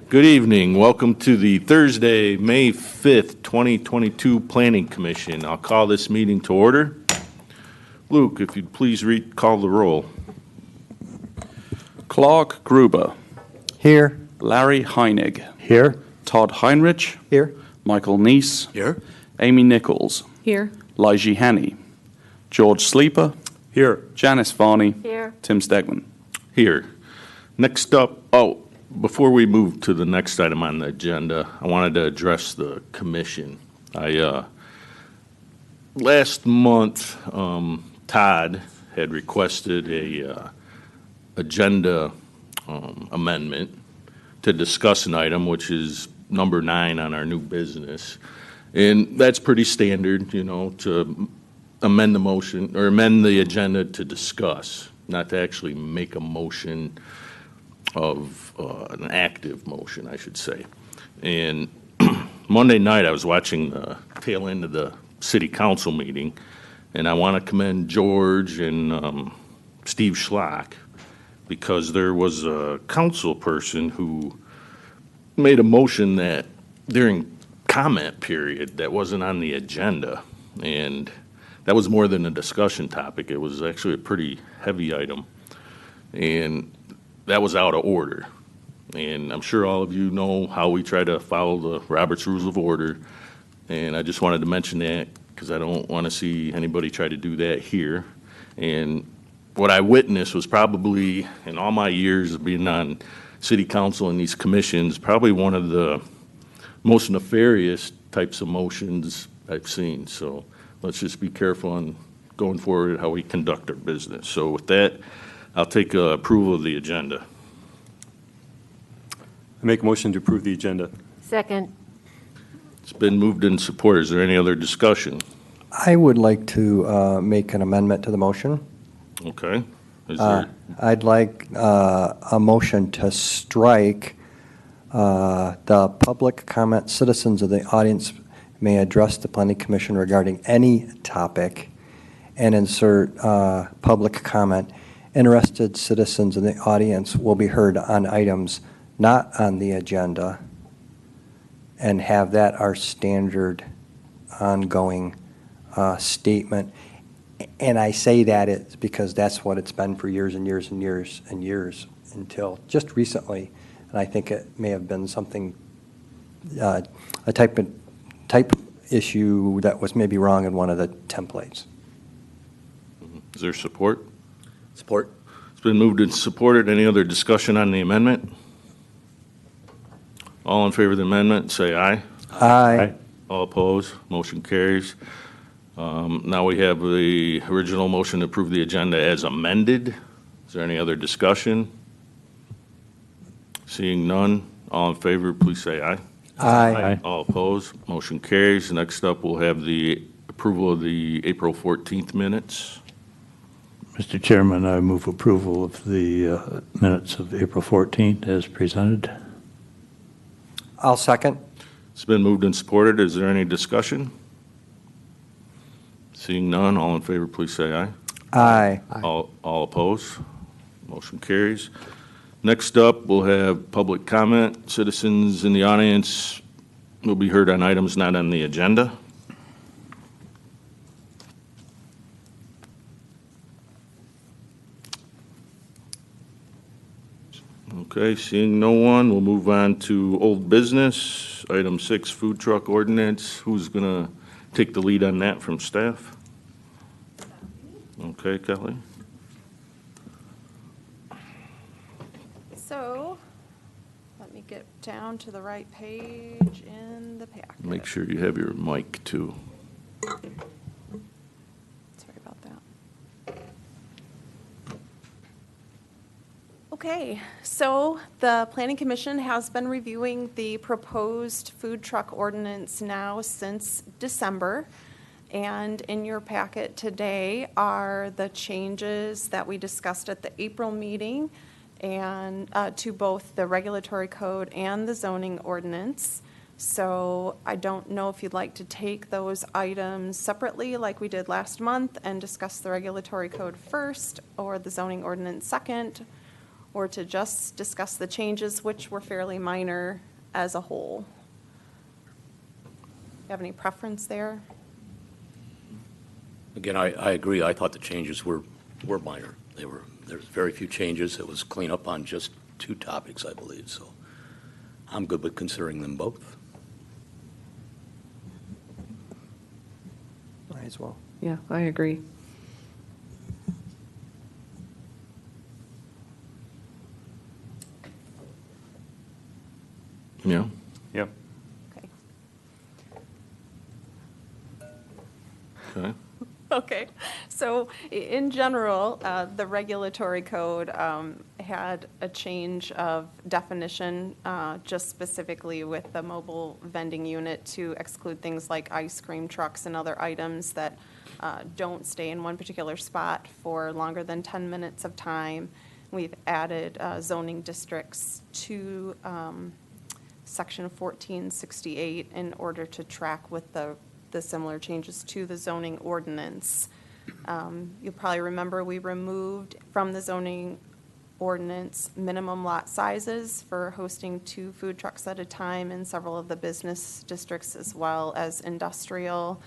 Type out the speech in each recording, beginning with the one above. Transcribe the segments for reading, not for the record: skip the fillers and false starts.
Good evening. Welcome to the Thursday, May 5th, 2022 Planning Commission. I'll call this meeting to order. Luke, if you'd please call the roll. Clark Gruber. Here. Larry Heinig. Here. Todd Heinrich. Here. Michael Neese. Here. Amy Nichols. Here. Lige Hanny. George Sleeper. Here. Janice Varney. Here. Tim Stegman. Here. Next up, before we move to the next item on the agenda, I wanted to address the commission. Last month, Todd had requested a agenda amendment to discuss an item, which is number 9 on our new business. And that's pretty standard, to amend the motion or amend the agenda to discuss, not to actually make a motion of an active motion, I should say. And Monday night, I was watching the tail end of the city council meeting, and I want to commend George and Steve Schlock, because there was a council person who made a motion that during comment period that wasn't on the agenda, and that was more than a discussion topic. It was actually a pretty heavy item, and that was out of order. And I'm sure all of you know how we try to follow the Robert's Rules of Order, and I just wanted to mention that because I don't want to see anybody try to do that here. And what I witnessed was probably, in all my years of being on city council and these commissions, probably one of the most nefarious types of motions I've seen. So let's just be careful on going forward how we conduct our business. So with that, I'll take approval of the agenda. I make a motion to approve the agenda. Second. It's been moved and supported. Is there any other discussion? I would like to make an amendment to the motion. Okay. Is there, I'd like a motion to strike the public comment. Citizens of the audience may address the Planning Commission regarding any topic, and insert public comment. Interested citizens in the audience will be heard on items not on the agenda, and have that our standard ongoing statement. And I say that it's because that's what it's been for years and years and years and years until just recently. And I think it may have been something, a type issue that was maybe wrong in one of the templates. is there support? Support. It's been moved and supported. Any other discussion on the amendment? All in favor of the amendment, say aye. Aye. All opposed, motion carries. Now we have the original motion to approve the agenda as amended. Is there any other discussion? Seeing none, all in favor, please say aye. Aye. All opposed, motion carries. Next up, we'll have the approval of the April 14th minutes. Mr. Chairman, I move approval of the minutes of April 14th as presented. I'll second. It's been moved and supported. Is there any discussion? Seeing none, all in favor, please say aye. Aye. All opposed, motion carries. Next up, we'll have public comment. Citizens in the audience will be heard on items not on the agenda. Okay, seeing no one, we'll move on to old business. Item 6, food truck ordinance. Who's going to take the lead on that from staff? Okay, Kelly. So, let me get down to the right page in the packet. Make sure you have your mic too. Sorry about that. Okay, so the Planning Commission has been reviewing the proposed food truck ordinance now since December. And in your packet today are the changes that we discussed at the April meeting and to both the regulatory code and the zoning ordinance. So I don't know if you'd like to take those items separately like we did last month and discuss the regulatory code first or the zoning ordinance second, or to just discuss the changes, which were fairly minor as a whole. You have any preference there? Again, I agree. I thought the changes were minor. There's very few changes. It was clean up on just 2 topics, I believe, so I'm good with considering them both. Might as well. Yeah, I agree. Yeah? Yeah. Okay. Okay. Okay, so in general, the regulatory code had a change of definition, just specifically with the mobile vending unit to exclude things like ice cream trucks and other items that don't stay in one particular spot for longer than 10 minutes of time. We've added zoning districts to Section 1468 in order to track with the similar changes to the zoning ordinance. You'll probably remember we removed from the zoning ordinance minimum lot sizes for hosting 2 food trucks at a time in several of the business districts as well as industrial.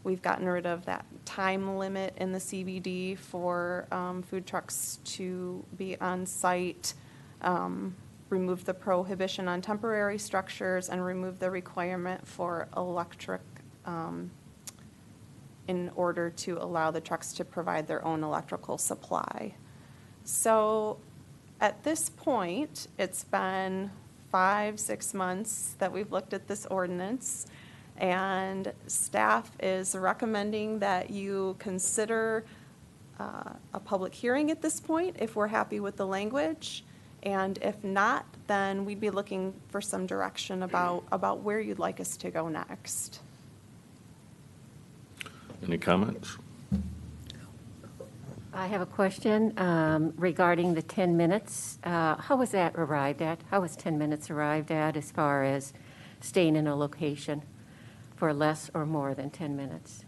We've gotten rid of that time limit in the CBD for food trucks to be on site, removed the prohibition on temporary structures, and removed the requirement for electric in order to allow the trucks to provide their own electrical supply. So at this point, it's been 5-6 months that we've looked at this ordinance, and staff is recommending that you consider a public hearing at this point if we're happy with the language. And if not, then we'd be looking for some direction about where you'd like us to go next. Any comments? I have a question regarding the 10 minutes. How was that arrived at? How was 10 minutes arrived at as far as staying in a location for less or more than 10 minutes?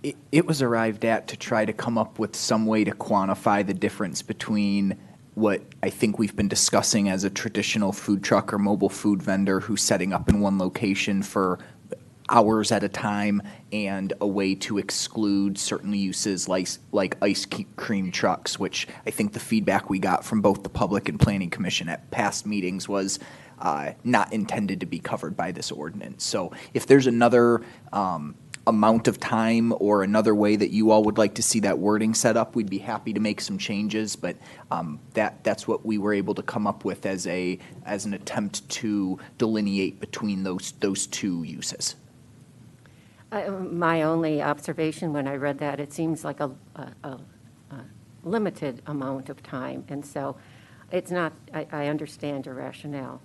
It was arrived at to try to come up with some way to quantify the difference between what I think we've been discussing as a traditional food truck or mobile food vendor who's setting up in one location for hours at a time, and a way to exclude certain uses like ice cream trucks, which I think the feedback we got from both the Public and Planning Commission at past meetings was not intended to be covered by this ordinance. So if there's another amount of time or another way that you all would like to see that wording set up, we'd be happy to make some changes, but that's what we were able to come up with as an attempt to delineate between those 2 uses. My only observation when I read that, it seems like a limited amount of time, and so it's not, I understand your rationale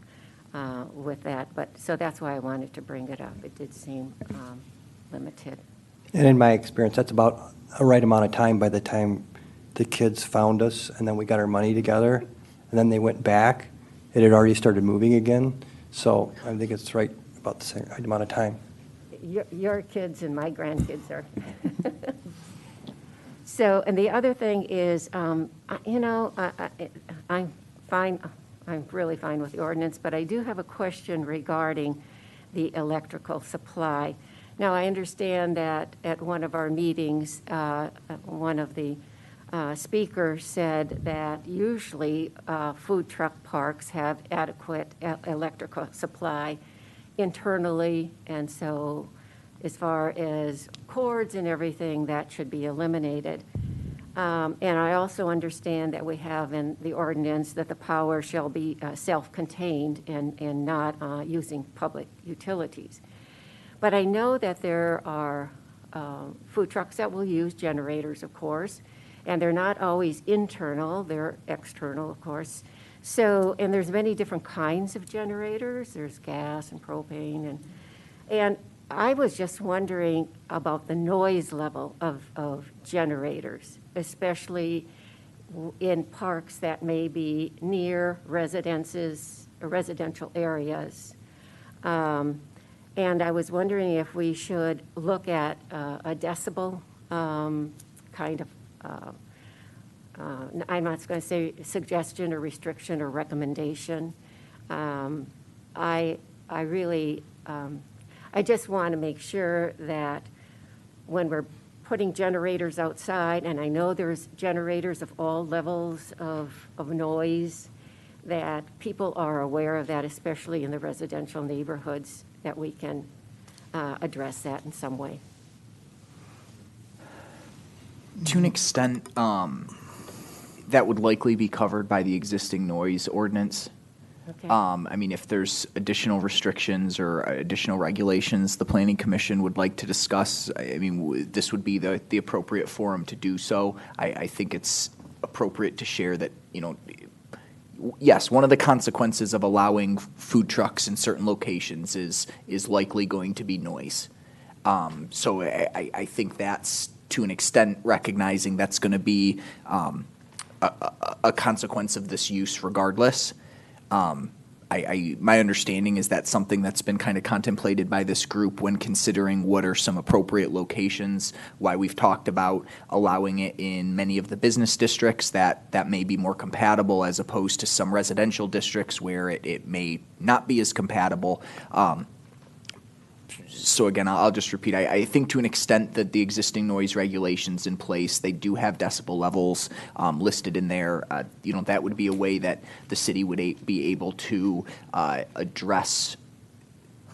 with that, but so that's why I wanted to bring it up. It did seem limited. And in my experience, that's about a right amount of time by the time the kids found us, and then we got our money together, and then they went back. It had already started moving again, so I think it's right about the same right amount of time. Your kids and my grandkids are. So, and the other thing is, I'm fine, I'm really fine with the ordinance, but I do have a question regarding the electrical supply. Now, I understand that at one of our meetings, one of the speakers said that usually food truck parks have adequate electrical supply internally, and so as far as cords and everything, that should be eliminated. And I also understand that we have in the ordinance that the power shall be self-contained and not using public utilities. But I know that there are food trucks that will use generators, of course, and they're not always internal, they're external, of course. So, and there's many different kinds of generators. There's gas and propane, and I was just wondering about the noise level of generators, especially in parks that may be near residences or residential areas. And I was wondering if we should look at a decibel kind of I'm not going to say suggestion or restriction or recommendation. I really, I just want to make sure that when we're putting generators outside, and I know there's generators of all levels of noise, that people are aware of that, especially in the residential neighborhoods, that we can address that in some way. To an extent, that would likely be covered by the existing noise ordinance. Okay. I mean, if there's additional restrictions or additional regulations the Planning Commission would like to discuss, I mean, this would be the appropriate forum to do so. I think it's appropriate to share that, you know, yes, one of the consequences of allowing food trucks in certain locations is likely going to be noise. So I think that's, to an extent, recognizing that's going to be a consequence of this use regardless. My understanding is that something that's been kind of contemplated by this group when considering what are some appropriate locations, why we've talked about allowing it in many of the business districts that may be more compatible as opposed to some residential districts where it may not be as compatible. So again, I'll just repeat, I think to an extent that the existing noise regulations in place, they do have decibel levels listed in there. You know, that would be a way that the city would be able to address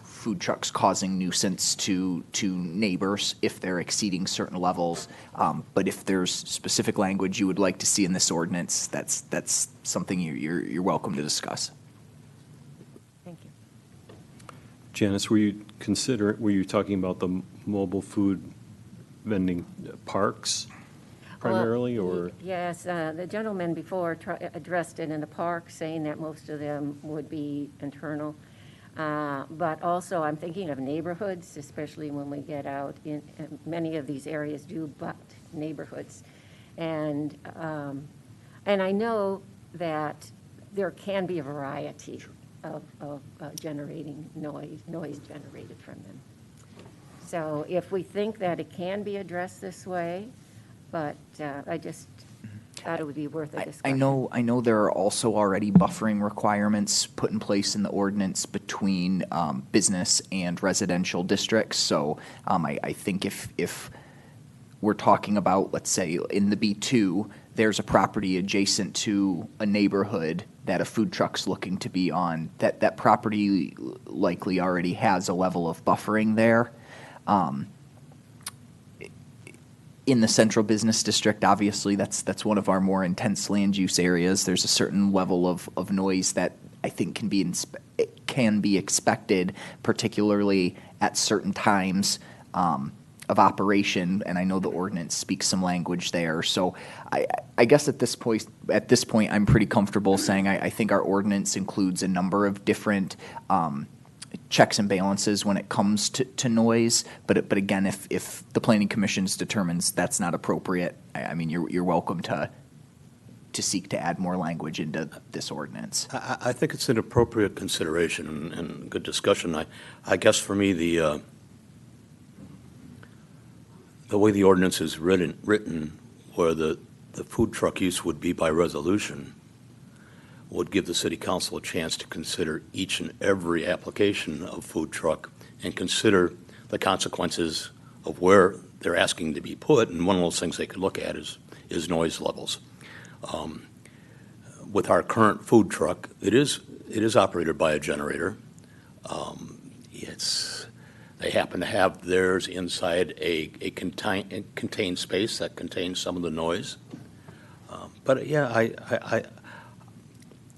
food trucks causing nuisance to neighbors if they're exceeding certain levels. But if there's specific language you would like to see in this ordinance, that's something you're welcome to discuss. Thank you. Janice, were you talking about the mobile food vending parks primarily, Well, or? Yes, the gentleman before addressed it in the park, saying that most of them would be internal. But also, I'm thinking of neighborhoods, especially when we get out in, many of these areas do butt neighborhoods. And I know that there can be a variety of generating noise generated from them. So if we think that it can be addressed this way, but I just thought it would be worth a discussion. I know there are also already buffering requirements put in place in the ordinance between business and residential districts. So I think if we're talking about, let's say, in the B2, there's a property adjacent to a neighborhood that a food truck's looking to be on, that property likely already has a level of buffering there. In the central business district, obviously, that's one of our more intense land use areas. There's a certain level of noise that I think can be expected, particularly at certain times of operation, and I know the ordinance speaks some language there. So I guess at this point, I'm pretty comfortable saying I think our ordinance includes a number of different checks and balances when it comes to noise. But again, if the Planning Commission determines that's not appropriate, I mean, you're welcome to seek to add more language into this ordinance. I think it's an appropriate consideration and good discussion. I guess for me, the way the ordinance is written, where the food truck use would be by resolution, would give the city council a chance to consider each and every application of food truck and consider the consequences of where they're asking to be put. And one of those things they could look at is noise levels. With our current food truck, it is operated by a generator. They happen to have theirs inside a contained space that contains some of the noise. But yeah,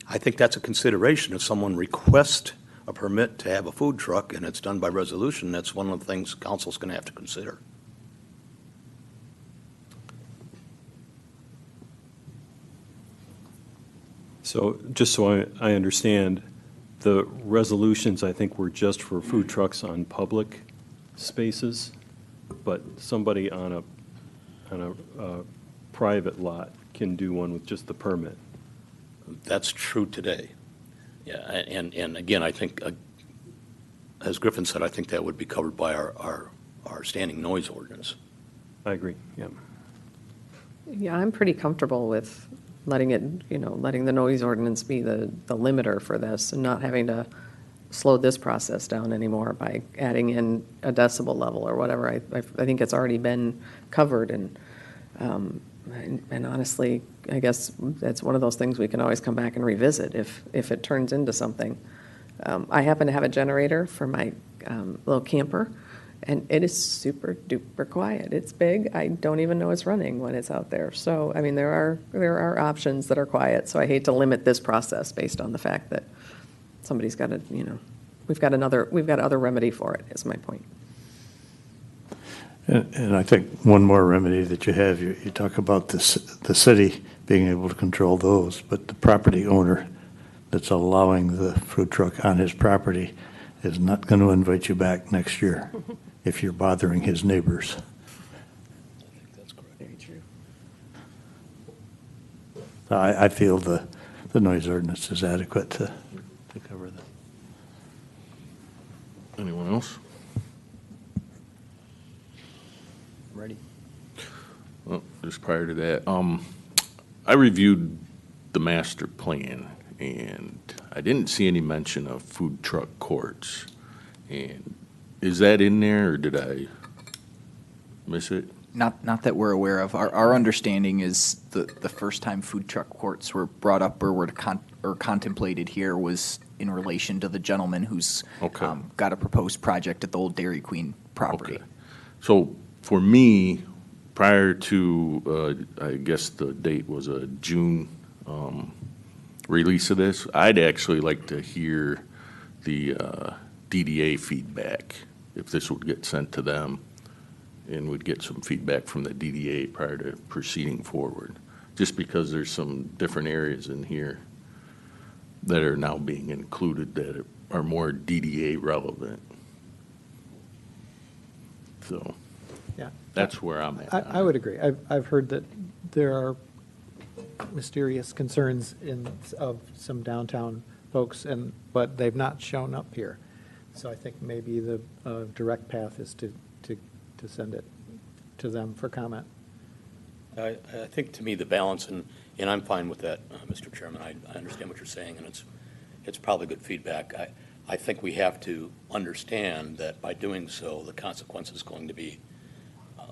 I think that's a consideration. If someone requests a permit to have a food truck and it's done by resolution, that's one of the things council's going to have to consider. So just so I understand, the resolutions, I think, were just for food trucks on public spaces, but somebody on a private lot can do one with just the permit. That's true today. Yeah, and again, I think, as Griffin said, I think that would be covered by our standing noise ordinance. I agree, yeah. Yeah, I'm pretty comfortable with letting it, letting the noise ordinance be the limiter for this and not having to slow this process down anymore by adding in a decibel level or whatever. I think it's already been covered and honestly, I guess that's one of those things we can always come back and revisit if it turns into something. I happen to have a generator for my little camper, and it is super duper quiet. It's big. I don't even know it's running when it's out there. So, I mean, there are options that are quiet. So I hate to limit this process based on the fact that somebody's got to, we've got other remedy for it, is my point. And I think one more remedy that you have, you talk about the city being able to control those, but the property owner that's allowing the food truck on his property is not going to invite you back next year if you're bothering his neighbors. Very true. I feel the noise ordinance is adequate to cover that. Anyone else? Ready? Well, just prior to that, I reviewed the master plan, and I didn't see any mention of food truck courts. And is that in there, or did I miss it? Not that we're aware of. Our understanding is the first time food truck courts were brought up or were contemplated here was in relation to the gentleman who's Okay. got a proposed project at the old Dairy Queen property. Okay. So for me, prior to, I guess the date was a June release of this, I'd actually like to hear the DDA feedback, if this would get sent to them, and would get some feedback from the DDA prior to proceeding forward, just because there's some different areas in here that are now being included that are more DDA relevant. So Yeah. that's where I'm at. I would agree. I've heard that there are mysterious concerns of some downtown folks, but they've not shown up here. So I think maybe the direct path is to send it to them for comment. I think, to me, the balance, and I'm fine with that, Mr. Chairman. I understand what you're saying, and it's probably good feedback. I think we have to understand that by doing so, the consequence is going to be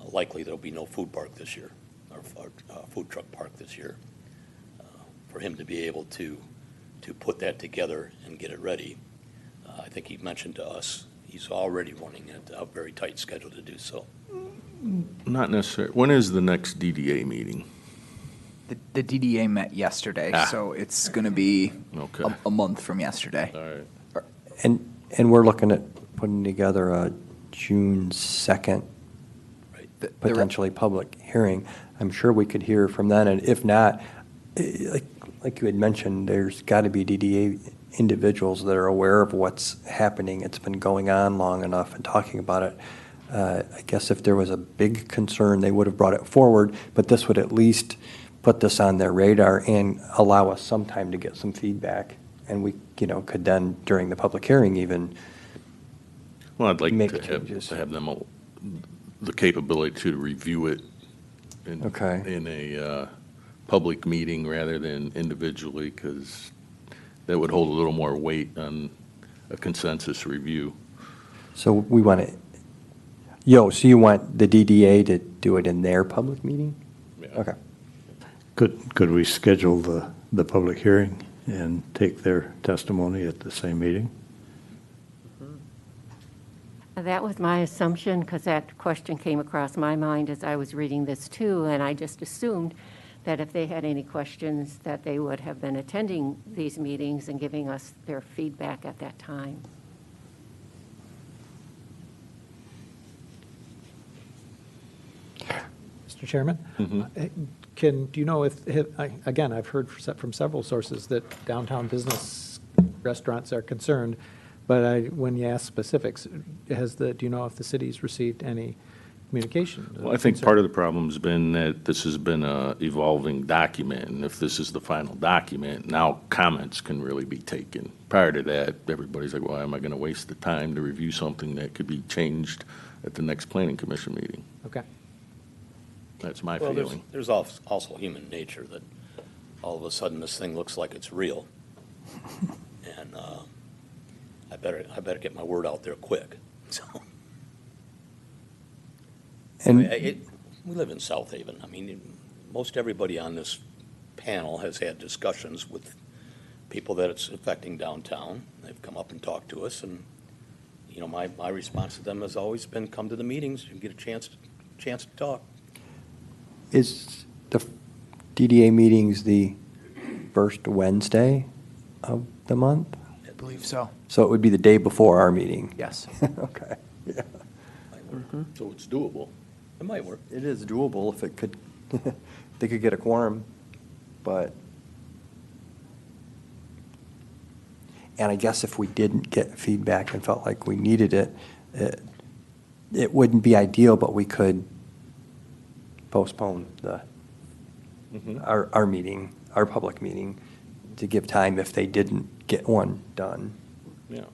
likely there'll be no food park this year, or food truck park this year. For him to be able to put that together and get it ready, I think he mentioned to us, he's already running a very tight schedule to do so. Not necessarily. When is the next DDA meeting? The DDA met yesterday, so it's going to be Okay. a month from yesterday. All right. And we're looking at putting together a June 2nd potentially public hearing. I'm sure we could hear from then, and if not, like you had mentioned, there's got to be DDA individuals that are aware of what's happening. It's been going on long enough and talking about it. I guess if there was a big concern, they would have brought it forward, but this would at least put this on their radar and allow us some time to get some feedback. And we, could then, during the public hearing even, Well, I'd like make to changes. have them, the capability to review it Okay. in a public meeting rather than individually, because that would hold a little more weight on a consensus review. so we want to, so you want the DDA to do it in their public meeting? Yeah. Okay. Could we schedule the public hearing and take their testimony at the same meeting? That was my assumption, because that question came across my mind as I was reading this too, and I just assumed that if they had any questions, that they would have been attending these meetings and giving us their feedback at that time. Mr. Chairman? Do you know again, I've heard from several sources that downtown business restaurants are concerned, but when you ask specifics, do you know if the city's received any communication? Well, I think part of the problem's been that this has been a evolving document, and if this is the final document, now comments can really be taken. Prior to that, everybody's like, why am I going to waste the time to review something that could be changed at the next planning commission meeting? Okay. That's my Well, feeling. there's also human nature that all of a sudden this thing looks like it's real. And I better get my word out there quick. So, And we live in South Haven. I mean, most everybody on this panel has had discussions with people that it's affecting downtown. They've come up and talked to us, and, you know, my response to them has always been, come to the meetings and get a chance to talk. is the DDA meetings the first Wednesday of the month? I believe so. So it would be the day before our meeting? Yes. Okay. Yeah. So it's doable. It might work. It is doable if it could, they could get a quorum, but, and I guess if we didn't get feedback and felt like we needed it, it wouldn't be ideal, but we could postpone our meeting, our public meeting, to give time if they didn't get one done. Yeah.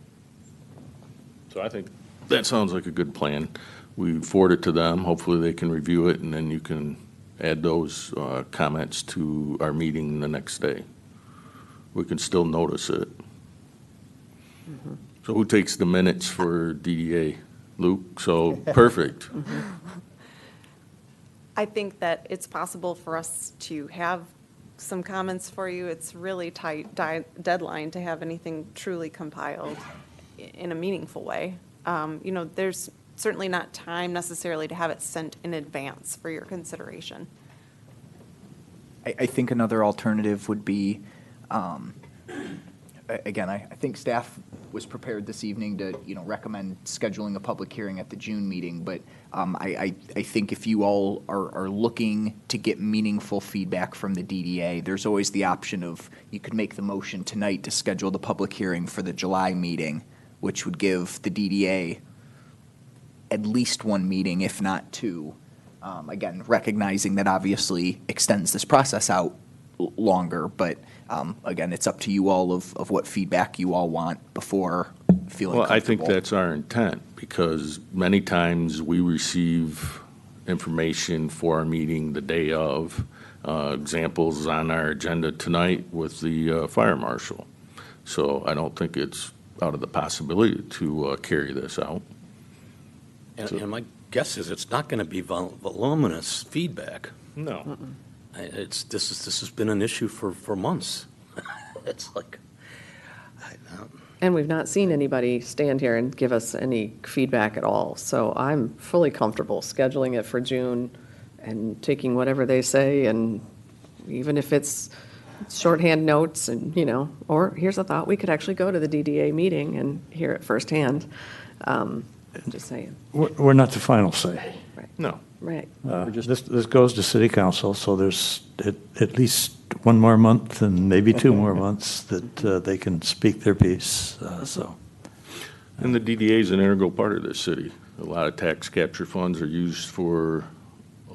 So I think that sounds like a good plan. We forward it to them, hopefully they can review it, and then you can add those comments to our meeting the next day. We can still notice it. So who takes the minutes for DDA? Luke, so perfect. I think that it's possible for us to have some comments for you. It's really tight deadline to have anything truly compiled in a meaningful way. You know, there's certainly not time necessarily to have it sent in advance for your consideration. I think another alternative would be, again, I think staff was prepared this evening to, you know, recommend scheduling a public hearing at the June meeting, but I think if you all are looking to get meaningful feedback from the DDA, there's always the option of, you could make the motion tonight to schedule the public hearing for the July meeting, which would give the DDA at least one meeting, if not two. Again, recognizing that obviously extends this process out longer, but again, it's up to you all of what feedback you all want before feeling Well, I think comfortable. that's our intent, because many times we receive information for our meeting the day of. Examples on our agenda tonight with the fire marshal. So I don't think it's out of the possibility to carry this out. And my guess is it's not going to be voluminous feedback. No. This has been an issue for months. It's like, And we've not seen anybody stand here and give us any feedback at all. So I'm fully comfortable scheduling it for June and taking whatever they say, and even if it's shorthand notes and, you know, or here's a thought, we could actually go to the DDA meeting and hear it firsthand. Just saying. We're not the final say. No. Right. This goes to city council, so there's at least one more month and maybe two more months that they can speak their piece, so. And the DDA is an integral part of this city. A lot of tax capture funds are used for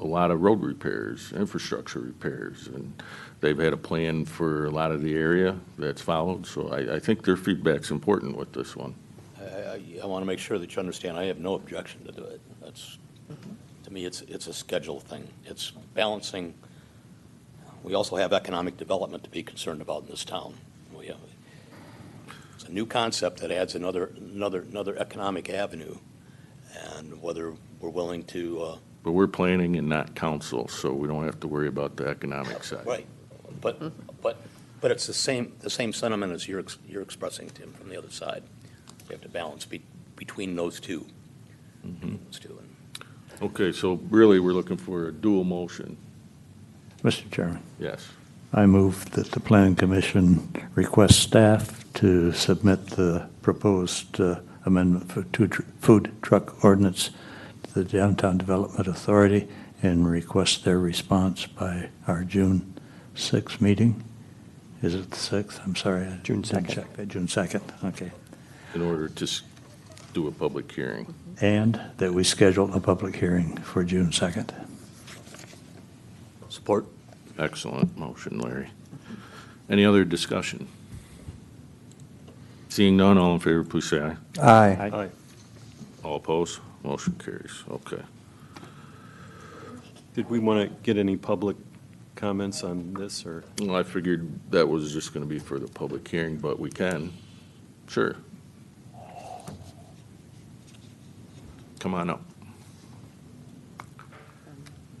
a lot of road repairs, infrastructure repairs, and they've had a plan for a lot of the area that's followed, so I think their feedback's important with this one. I want to make sure that you understand, I have no objection to do it. That's, to me, it's a schedule thing. It's balancing. We also have economic development to be concerned about in this town. It's a new concept that adds another economic avenue, and whether we're willing to. But we're planning and not council, so we don't have to worry about the economic side. Right, but it's the same sentiment as you're expressing, Tim, from the other side. You have to balance between those two. Those two. Okay, so really, we're looking for a dual motion. Mr. Chairman, Yes. I move that the planning commission request staff to submit the proposed amendment for food truck ordinance to the Downtown Development Authority and request their response by our June 6th meeting. Is it the 6th? I'm sorry. June didn't 2nd. check that. June 2nd, okay. In order to do a public hearing. And that we schedule a public hearing for June 2nd. Support. Excellent motion, Larry. Any other discussion? Seeing none, all in favor, please say aye. Aye. Aye. All opposed? Motion carries. Okay. Did we want to get any public comments on this, or? Well, I figured that was just going to be for the public hearing, but we can. Sure. Come on up.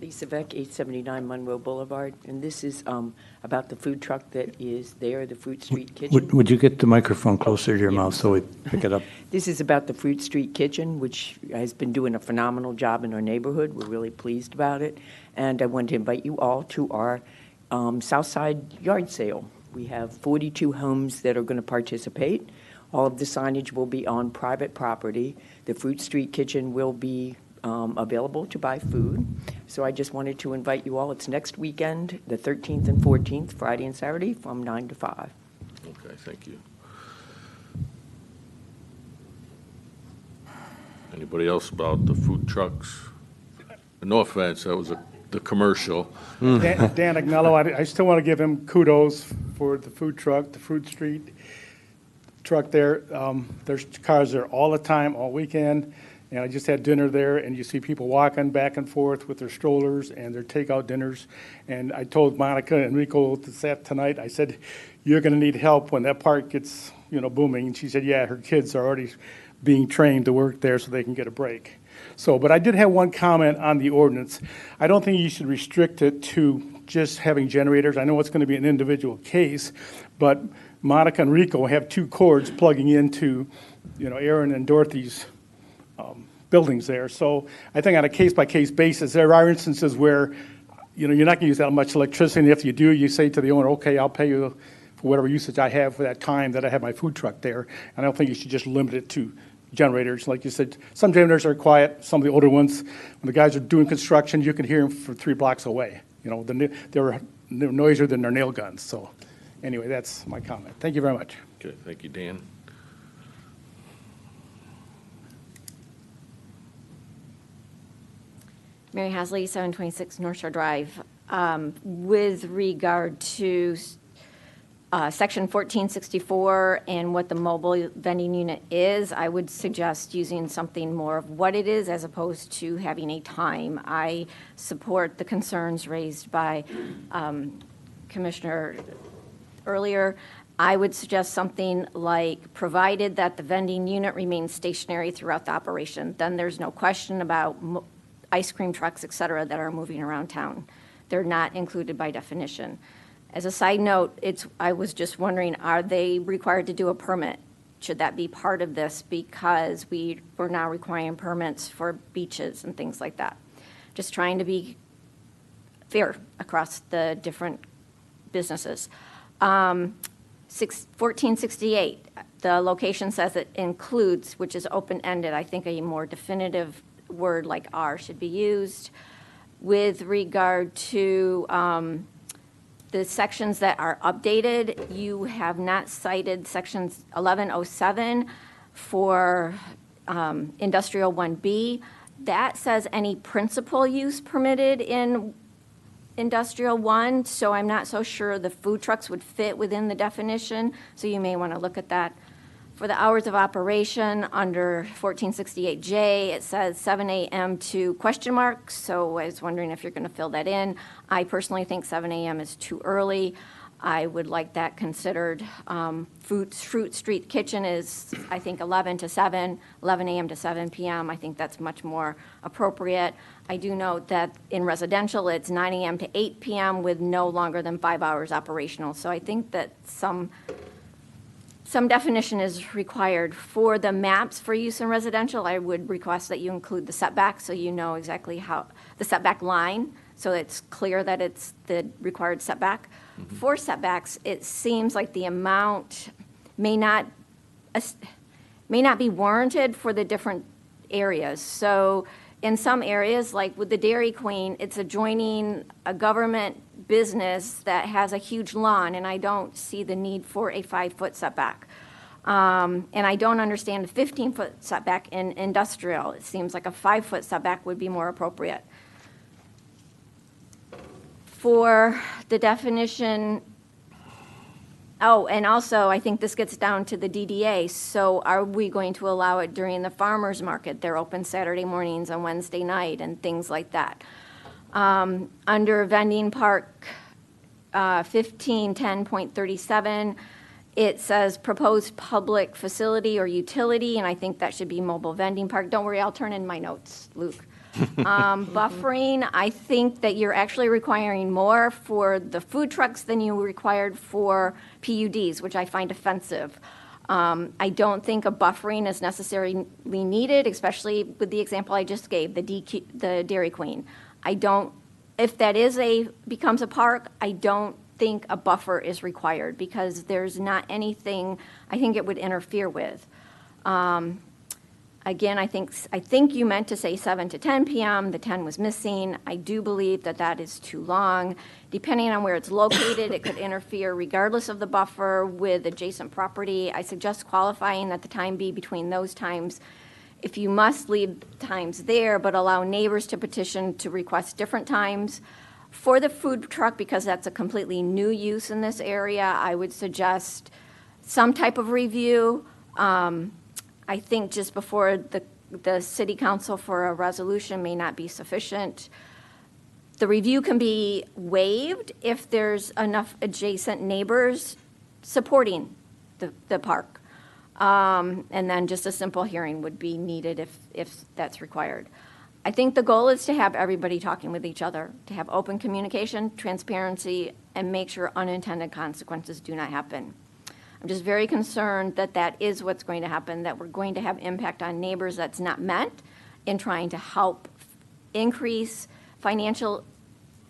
Lisa Beck, 879 Monroe Boulevard, and this is about the food truck that is there, the Fruit Street Kitchen. Would you get the microphone closer to your mouth so we pick it up? This is about the Fruit Street Kitchen, which has been doing a phenomenal job in our neighborhood. We're really pleased about it. And I want to invite you all to our Southside yard sale. We have 42 homes that are going to participate. All of the signage will be on private property. The Fruit Street Kitchen will be available to buy food. So I just wanted to invite you all. It's next weekend, the 13th and 14th, Friday and Saturday, from 9 to 5. Okay, thank you. Anybody else about the food trucks? No offense, that was the commercial. Dan Agnello, I still want to give him kudos for the food truck, the Fruit Street truck there. There's cars there all the time, all weekend. And I just had dinner there, and you see people walking back and forth with their strollers and their takeout dinners. And I told Monica and Rico tonight, I said, you're going to need help when that park gets, booming. And she said, yeah, her kids are already being trained to work there so they can get a break. So, but I did have one comment on the ordinance. I don't think you should restrict it to just having generators. I know it's going to be an individual case, but Monica and Rico have 2 cords plugging into, Aaron and Dorothy's buildings there. So I think on a case-by-case basis, there are instances where, you're not going to use that much electricity. And if you do, you say to the owner, okay, I'll pay you for whatever usage I have for that time that I have my food truck there. And I don't think you should just limit it to generators. Like you said, some generators are quiet, some of the older ones, when the guys are doing construction, you can hear them for 3 blocks away. They're noisier than their nail guns. So anyway, that's my comment. Thank you very much. Okay, thank you, Dan. Mary Hasley, 726 North Shore Drive. With regard to Section 1464 and what the mobile vending unit is, I would suggest using something more of what it is as opposed to having a time. I support the concerns raised by Commissioner earlier. I would suggest something like, provided that the vending unit remains stationary throughout the operation, then there's no question about ice cream trucks, et cetera, that are moving around town. They're not included by definition. As a side note, I was just wondering, are they required to do a permit? Should that be part of this? Because we're now requiring permits for beaches and things like that. Just trying to be fair across the different businesses. 1468, the location says it includes, which is open-ended. I think a more definitive word like "are" should be used. With regard to the sections that are updated, you have not cited sections 1107 for industrial 1B. That says any principal use permitted in industrial 1, so I'm not so sure the food trucks would fit within the definition, so you may want to look at that. For the hours of operation, under 1468J, it says 7 a.m. to question mark, so I was wondering if you're going to fill that in. I personally think 7 a.m. is too early. I would like that considered. Fruit Street Kitchen is, I think, 11 to 7, 11 a.m. to 7 p.m. I think that's much more appropriate. I do note that in residential, it's 9 a.m. to 8 p.m. with no longer than 5 hours operational. So I think that some definition is required. For the maps for use in residential, I would request that you include the setback so you know exactly how, the setback line, so it's clear that it's the required setback. Mm-hmm. For setbacks, it seems like the amount may not be warranted for the different areas. So in some areas, like with the Dairy Queen, it's adjoining a government business that has a huge lawn, and I don't see the need for a 5-foot setback. And I don't understand a 15-foot setback in industrial. It seems like a 5-foot setback would be more appropriate. For the definition, and also I think this gets down to the DDA. So are we going to allow it during the farmers market? They're open Saturday mornings and Wednesday night and things like that. Under vending park 1510.37, it says proposed public facility or utility, and I think that should be mobile vending park. Don't worry, I'll turn in my notes, Luke. Buffering, I think that you're actually requiring more for the food trucks than you required for PUDs, which I find offensive. I don't think a buffering is necessarily needed, especially with the example I just gave, the Dairy Queen. If that becomes a park, I don't think a buffer is required because there's not anything I think it would interfere with. Again, I think you meant to say 7 to 10 p.m. The 10 was missing. I do believe that that is too long. Depending on where it's located, it could interfere regardless of the buffer with adjacent property. I suggest qualifying that the time be between those times. If you must leave times there, but allow neighbors to petition to request different times. For the food truck, because that's a completely new use in this area, I would suggest some type of review. I think just before the city council for a resolution may not be sufficient. The review can be waived if there's enough adjacent neighbors supporting the park. And then just a simple hearing would be needed if that's required. I think the goal is to have everybody talking with each other, to have open communication, transparency, and make sure unintended consequences do not happen. I'm just very concerned that that is what's going to happen, that we're going to have impact on neighbors that's not meant in trying to help increase financial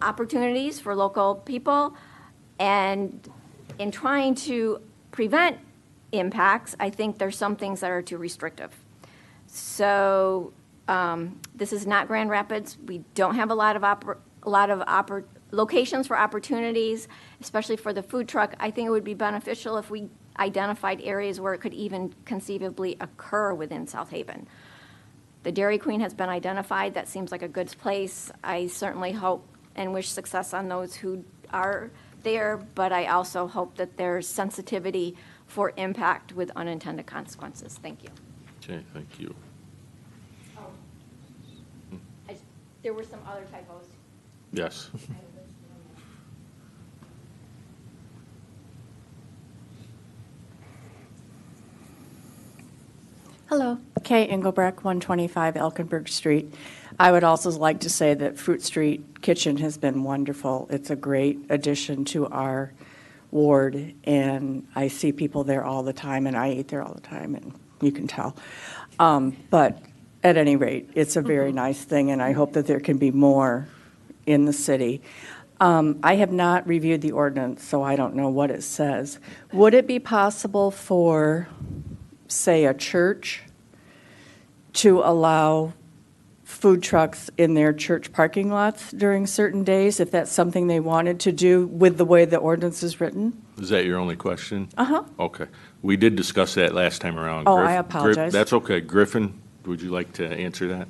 opportunities for local people. And in trying to prevent impacts, I think there's some things that are too restrictive. So this is not Grand Rapids. We don't have a lot of locations for opportunities, especially for the food truck. I think it would be beneficial if we identified areas where it could even conceivably occur within South Haven. The Dairy Queen has been identified. That seems like a good place. I certainly hope and wish success on those who are there, but I also hope that there's sensitivity for impact with unintended consequences. Thank you. Okay, thank you. There were some other typos. Yes. Hello, Kay Engelbrecht, 125 Elkenberg Street. I would also like to say that Fruit Street Kitchen has been wonderful. It's a great addition to our ward, and I see people there all the time, and I eat there all the time, and you can tell. But at any rate, it's a very nice thing, and I hope that there can be more in the city. I have not reviewed the ordinance, so I don't know what it says. Would it be possible for, say, a church to allow food trucks in their church parking lots during certain days, if that's something they wanted to do with the way the ordinance is written? Is that your only question? Uh-huh. Okay. We did discuss that last time around. Oh, I apologize. That's okay. Griffin, would you like to answer that?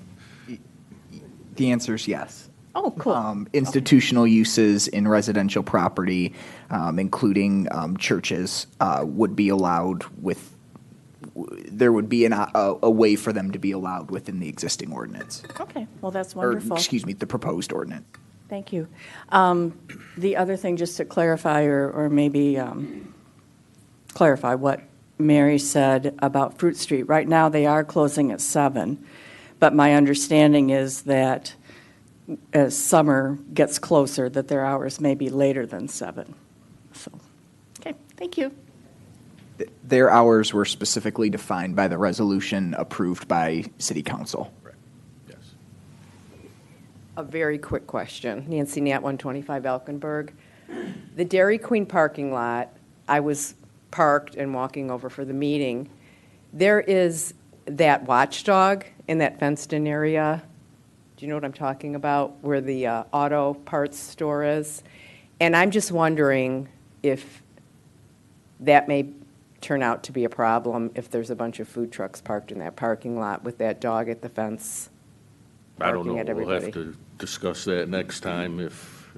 The answer is yes. Oh, cool. Institutional uses in residential property, including churches, would be allowed there would be a way for them to be allowed within the existing ordinance. Okay, well, that's Or, wonderful. excuse me, the proposed ordinance. Thank you. The other thing, just to clarify or maybe clarify what Mary said about Fruit Street. Right now, they are closing at 7, but my understanding is that as summer gets closer, that their hours may be later than 7. So, okay, thank you. Their hours were specifically defined by the resolution approved by City Council. Yes. A very quick question. Nancy Nat, 125 Elkenberg. The Dairy Queen parking lot, I was parked and walking over for the meeting. There is that watchdog in that fenced-in area. Do you know what I'm talking about? Where the auto parts store is? And I'm just wondering if that may turn out to be a problem if there's a bunch of food trucks parked in that parking lot with that dog at the fence. I don't know. barking at We'll everybody. have to discuss that next time if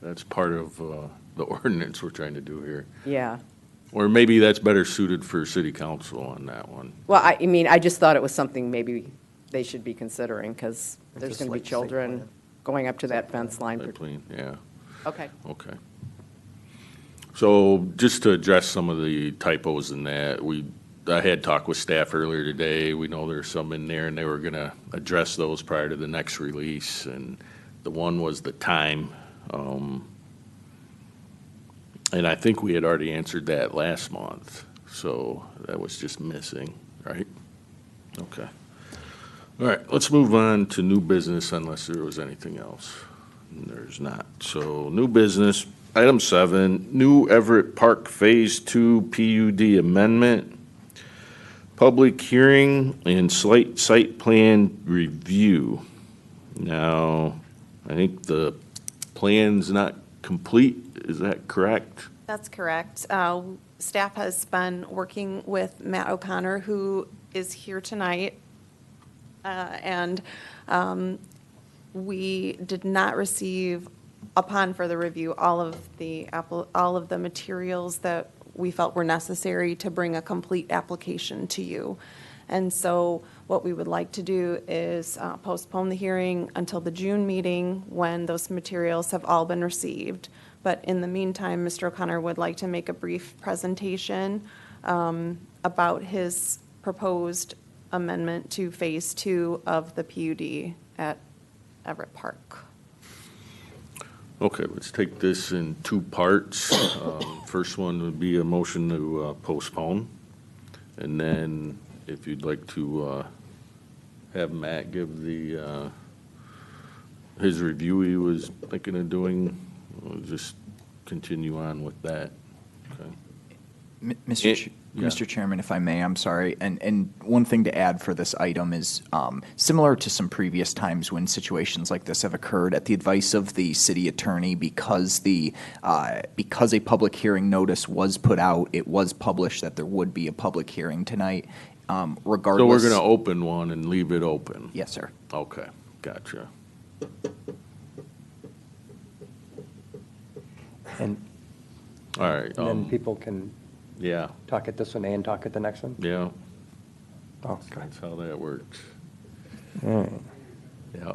that's part of the ordinance we're trying to do here. Yeah. Or maybe that's better suited for city council on that one. Well, I mean, I just thought it was something maybe they should be considering because there's Just going to be like site children. plan. going up to that fence line. Site plan, yeah, Okay. okay. So just to address some of the typos in that, I had talked with staff earlier today. We know there's some in there, and they were going to address those prior to the next release. And the one was the time. And I think we had already answered that last month. So that was just missing, right? Okay. All right, let's move on to new business unless there was anything else. And there's not. So new business, item 7, new Everett Park Phase 2 PUD amendment. Public hearing and site plan review. Now, I think the plan's not complete, is that correct? That's correct. Staff has been working with Matt O'Connor, who is here tonight. And we did not receive, upon further review, all of the materials that we felt were necessary to bring a complete application to you. And so what we would like to do is postpone the hearing until the June meeting when those materials have all been received. But in the meantime, Mr. O'Connor would like to make a brief presentation about his proposed amendment to Phase 2 of the PUD at Everett Park. Okay, let's take this in 2 parts. First one would be a motion to postpone. And then if you'd like to have Matt give his review he was thinking of doing, we'll just continue on with that. Okay. Mr. Chairman, if I may, I'm sorry. And one thing to add for this item is similar to some previous times when situations like this have occurred, at the advice of the city attorney, because a public hearing notice was put out, it was published that there would be a public hearing tonight. Regardless. So we're going to open one and leave it open? Yes, sir. Okay, gotcha. And All right. then people can Yeah, talk at this one and talk at the next one? yeah, Okay. that's how that works. All right. Yeah.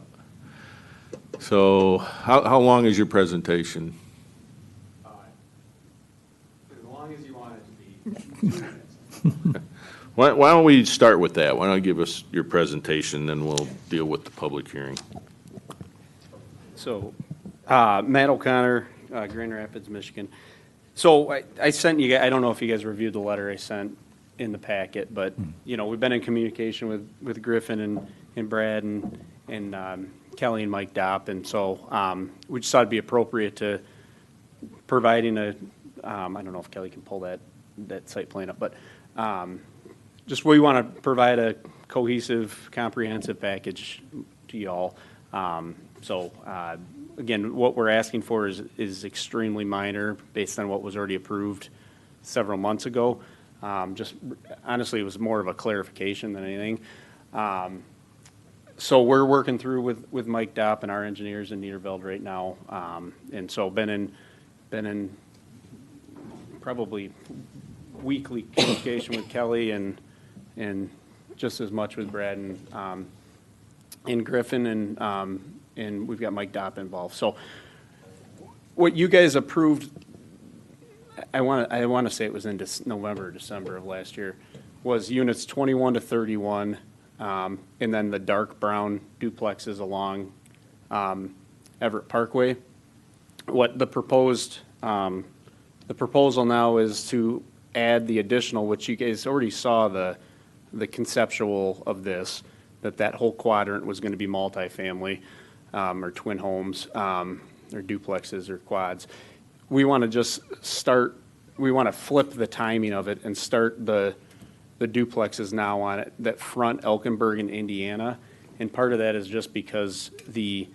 So how long is your presentation? As long as you want it to be. Why don't we start with that? Why don't you give us your presentation, then we'll deal with the public hearing. So, Matt O'Connor, Grand Rapids, Michigan. So I sent you, I don't know if you guys reviewed the letter I sent in the packet, but, you know, we've been in communication with Griffin and Brad and Kelly and Mike Dopp, and so we just thought it'd be appropriate to providing I don't know if Kelly can pull that site plan up, but just we want to provide a cohesive, comprehensive package to y'all. Again, what we're asking for is extremely minor based on what was already approved several months ago. Just honestly, it was more of a clarification than anything. So we're working through with Mike Dopp and our engineers in Niederveld right now. And so been in probably weekly communication with Kelly and just as much with Brad and Griffin and we've got Mike Dopp involved. So what you guys approved, I want to say it was in November or December of last year, was units 21 to 31, and then the dark brown duplexes along Everett Parkway. What the proposal now is to add the additional, which you guys already saw the conceptual of this, that whole quadrant was going to be multifamily. Or twin homes, or duplexes or quads. We want to just we want to flip the timing of it and start the duplexes now on it that front Elkinburg in Indiana. And part of that is just because of the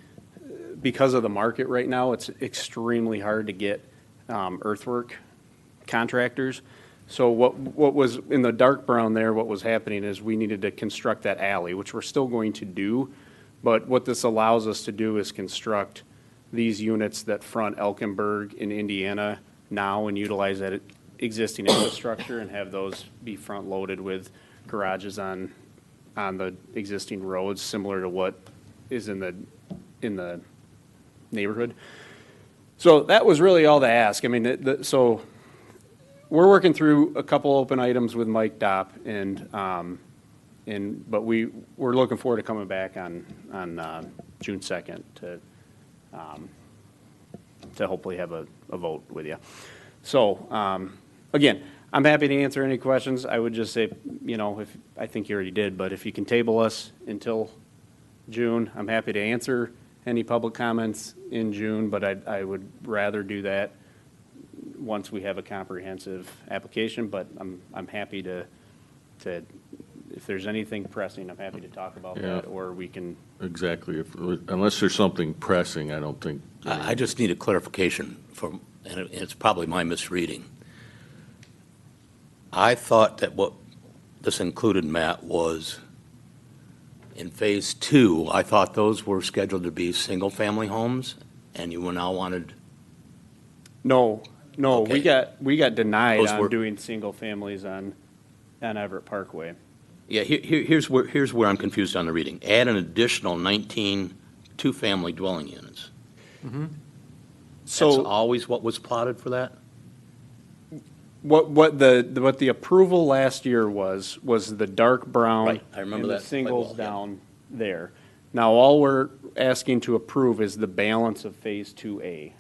market right now, it's extremely hard to get earthwork contractors. So what was in the dark brown there, what was happening is we needed to construct that alley, which we're still going to do. But what this allows us to do is construct these units that front Elkinburg in Indiana now and utilize that existing infrastructure and have those be front loaded with garages on the existing roads, similar to what is in the neighborhood. So that was really all to ask. I mean, so we're working through a couple open items with Mike Dopp, but we're looking forward to coming back on June 2nd to hopefully have a vote with you. So, again, I'm happy to answer any questions. I would just say, if I think you already did, but if you can table us until June, I'm happy to answer any public comments in June, but I would rather do that once we have a comprehensive application. But I'm happy to if there's anything pressing, I'm happy to talk about that, or we can. Exactly. Unless there's something pressing, I don't think. I just need a clarification and it's probably my misreading. I thought that what this included, Matt, was in Phase 2, I thought those were scheduled to be single-family homes, and you now wanted. No, Okay. we got denied Those on were- doing single families on Everett Parkway. Yeah, here's where I'm confused on the reading. Add an additional 19 two-family dwelling units. That's always what was plotted for that? What the approval last year was the dark brown. Right, I remember and that the quite singles well, yeah. down there. Now, all we're asking to approve is the balance of Phase 2A.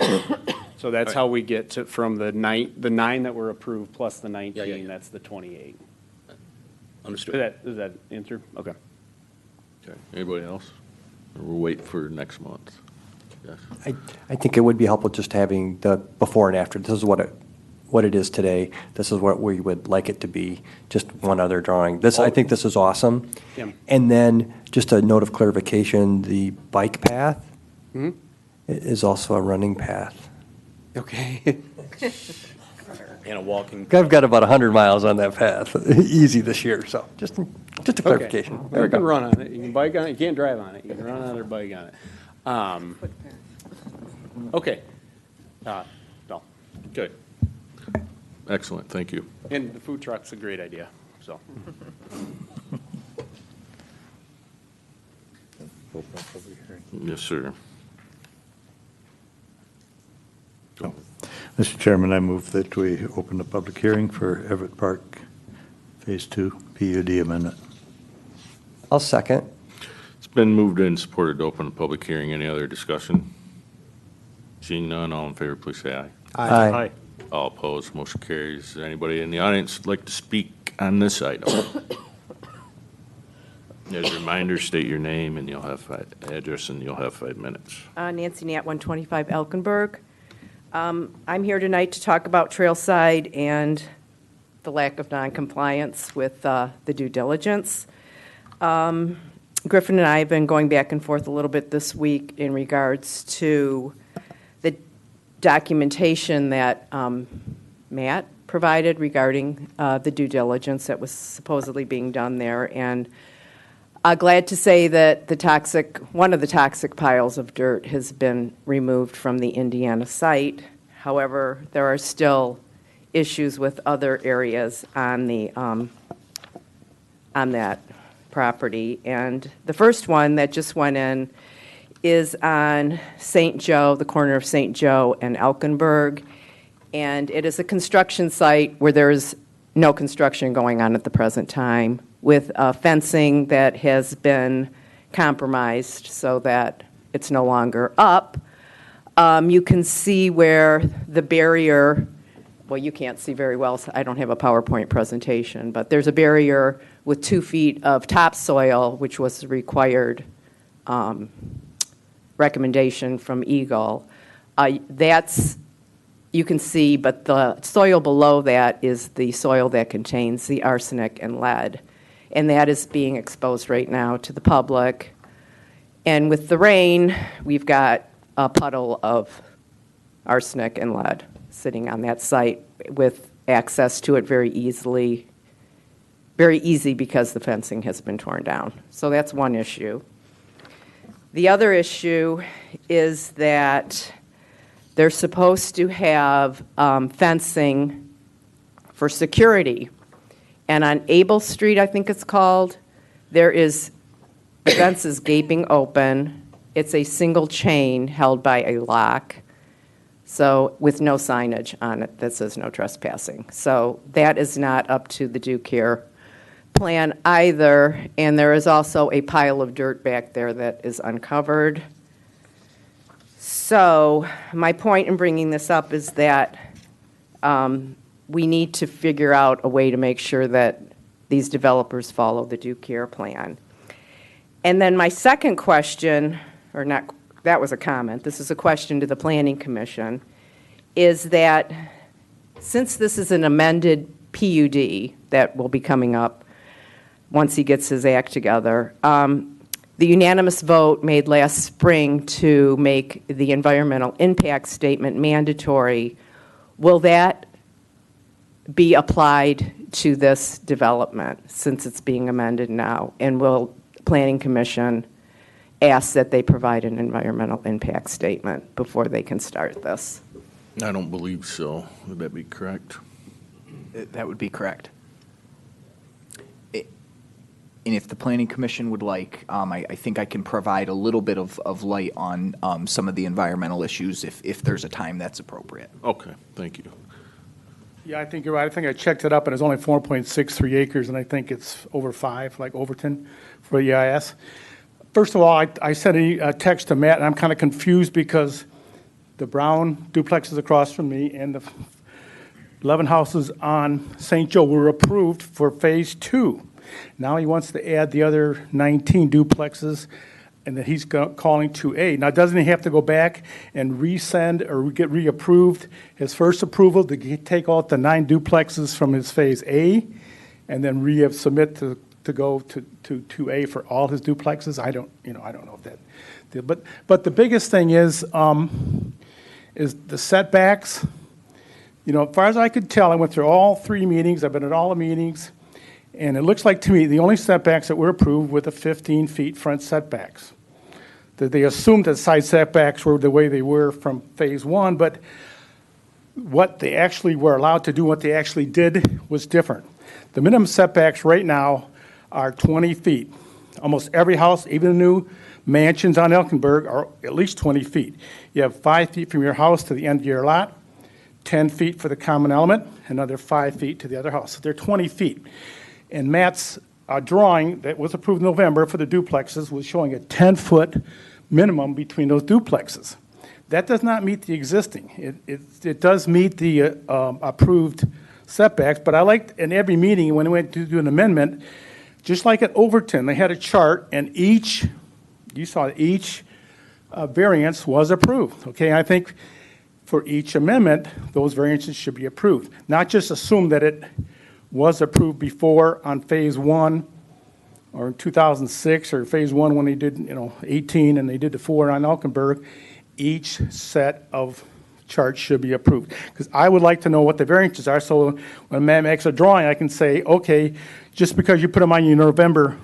So that's how we get to, from the nine that were approved plus the 19, yeah. that's the 28. Understood. Does that answer? Okay. Okay. Anybody else? Or we'll wait for next month? Yes. I think it would be helpful just having the before and after. This is what it is today. This is what we would like it to be. Just one other drawing. I think this is awesome. Yeah. And then just a note of clarification, the bike path is also a running path. Okay. And a walking. I've got about 100 miles on that path, easy this year, so just a clarification. Okay. There we You can go. run on it. You can bike on it. You can't drive on it. You can run on it or bike on it. Okay. No. Okay. Excellent, thank you. And the food truck's a great idea, so. Yes, sir. Mr. Chairman, I move that we open the public hearing for Everett Park Phase 2 PUD amendment. I'll second. It's been moved and supported to open a public hearing. Any other discussion? Seeing none, all in favor, please say aye. Aye. All opposed, motion carries. Is there anybody in the audience like to speak on this item? As a reminder, state your name and you'll have address and you'll have 5 minutes. Nancy Nat, 125 Elkenberg. I'm here tonight to talk about Trailside and the lack of noncompliance with the due diligence. Griffin and I have been going back and forth a little bit this week in regards to the documentation that Matt provided regarding the due diligence that was supposedly being done there. And glad to say that one of the toxic piles of dirt has been removed from the Indiana site. However, there are still issues with other areas on that property. And the first one that just went in is on St. Joe, the corner of St. Joe and Elkenberg. And it is a construction site where there is no construction going on at the present time, with fencing that has been compromised so that it's no longer up. You can see where the barrier, well, you can't see very well, so I don't have a PowerPoint presentation, but there's a barrier with 2 feet of topsoil, which was the required recommendation from Eagle. That's, you can see, but the soil below that is the soil that contains the arsenic and lead. And that is being exposed right now to the public. And with the rain, we've got a puddle of arsenic and lead sitting on that site with access to it very easy because the fencing has been torn down. So that's one issue. The other issue is that they're supposed to have fencing for security. And on Able Street, I think it's called, the fence is gaping open, It's a single chain held by a lock, so with no signage on it that says no trespassing. So that is not up to the Due Care plan either, and there is also a pile of dirt back there that is uncovered. So my point in bringing this up is that we need to figure out a way to make sure that these developers follow the Due Care plan. And then my second question, or not, that was a comment, this is a question to the Planning Commission, is that since this is an amended PUD that will be coming up once he gets his act together, the unanimous vote made last spring to make the environmental impact statement mandatory, will that be applied to this development since it's being amended now? And will Planning Commission ask that they provide an environmental impact statement before they can start this? I don't believe so. Would that be correct? That would be correct. And if the Planning Commission would like, I think I can provide a little bit of light on some of the environmental issues if there's a time that's appropriate. Okay, thank you. Yeah, I think you're right. I think I checked it up, and it's only 4.63 acres, and I think it's over 5, like Overton, for EIS. First of all, I sent a text to Matt, and I'm kind of confused because the brown duplexes across from me and the 11 houses on St. Joe were approved for Phase 2. Now he wants to add the other 19 duplexes, and that he's calling 2A. Now, doesn't he have to go back and resend or get reapproved his first approval to take out the 9 duplexes from his Phase A, and then resubmit to go to 2A for all his duplexes? I don't know if that. But the biggest thing is the setbacks. As far as I could tell, I went through all 3 meetings. I've been at all the meetings. And it looks like to me the only setbacks that were approved were the 15 feet front setbacks. That they assumed that side setbacks were the way they were from Phase 1, but what they actually were allowed to do, what they actually did, was different. The minimum setbacks right now are 20 feet. Almost every house, even the new mansions on Elkenberg, are at least 20 feet. You have 5 feet from your house to the end of your lot, 10 feet for the common element, another 5 feet to the other house. So they're 20 feet. And Matt's drawing that was approved in November for the duplexes was showing a 10-foot minimum between those duplexes. That does not meet the existing. It does meet the approved setbacks, but I liked in every meeting when we went to do an amendment, just like at Overton, they had a chart, and each variance was approved. Okay, I think for each amendment, those variances should be approved, not just assume that it was approved before on Phase 1 or in 2006 or Phase 1 when they did 18 and they did the 4 on Elkenberg. Each set of charts should be approved because I would like to know what the variances are, so when Matt makes a drawing I can say, okay, just because you put them on your November,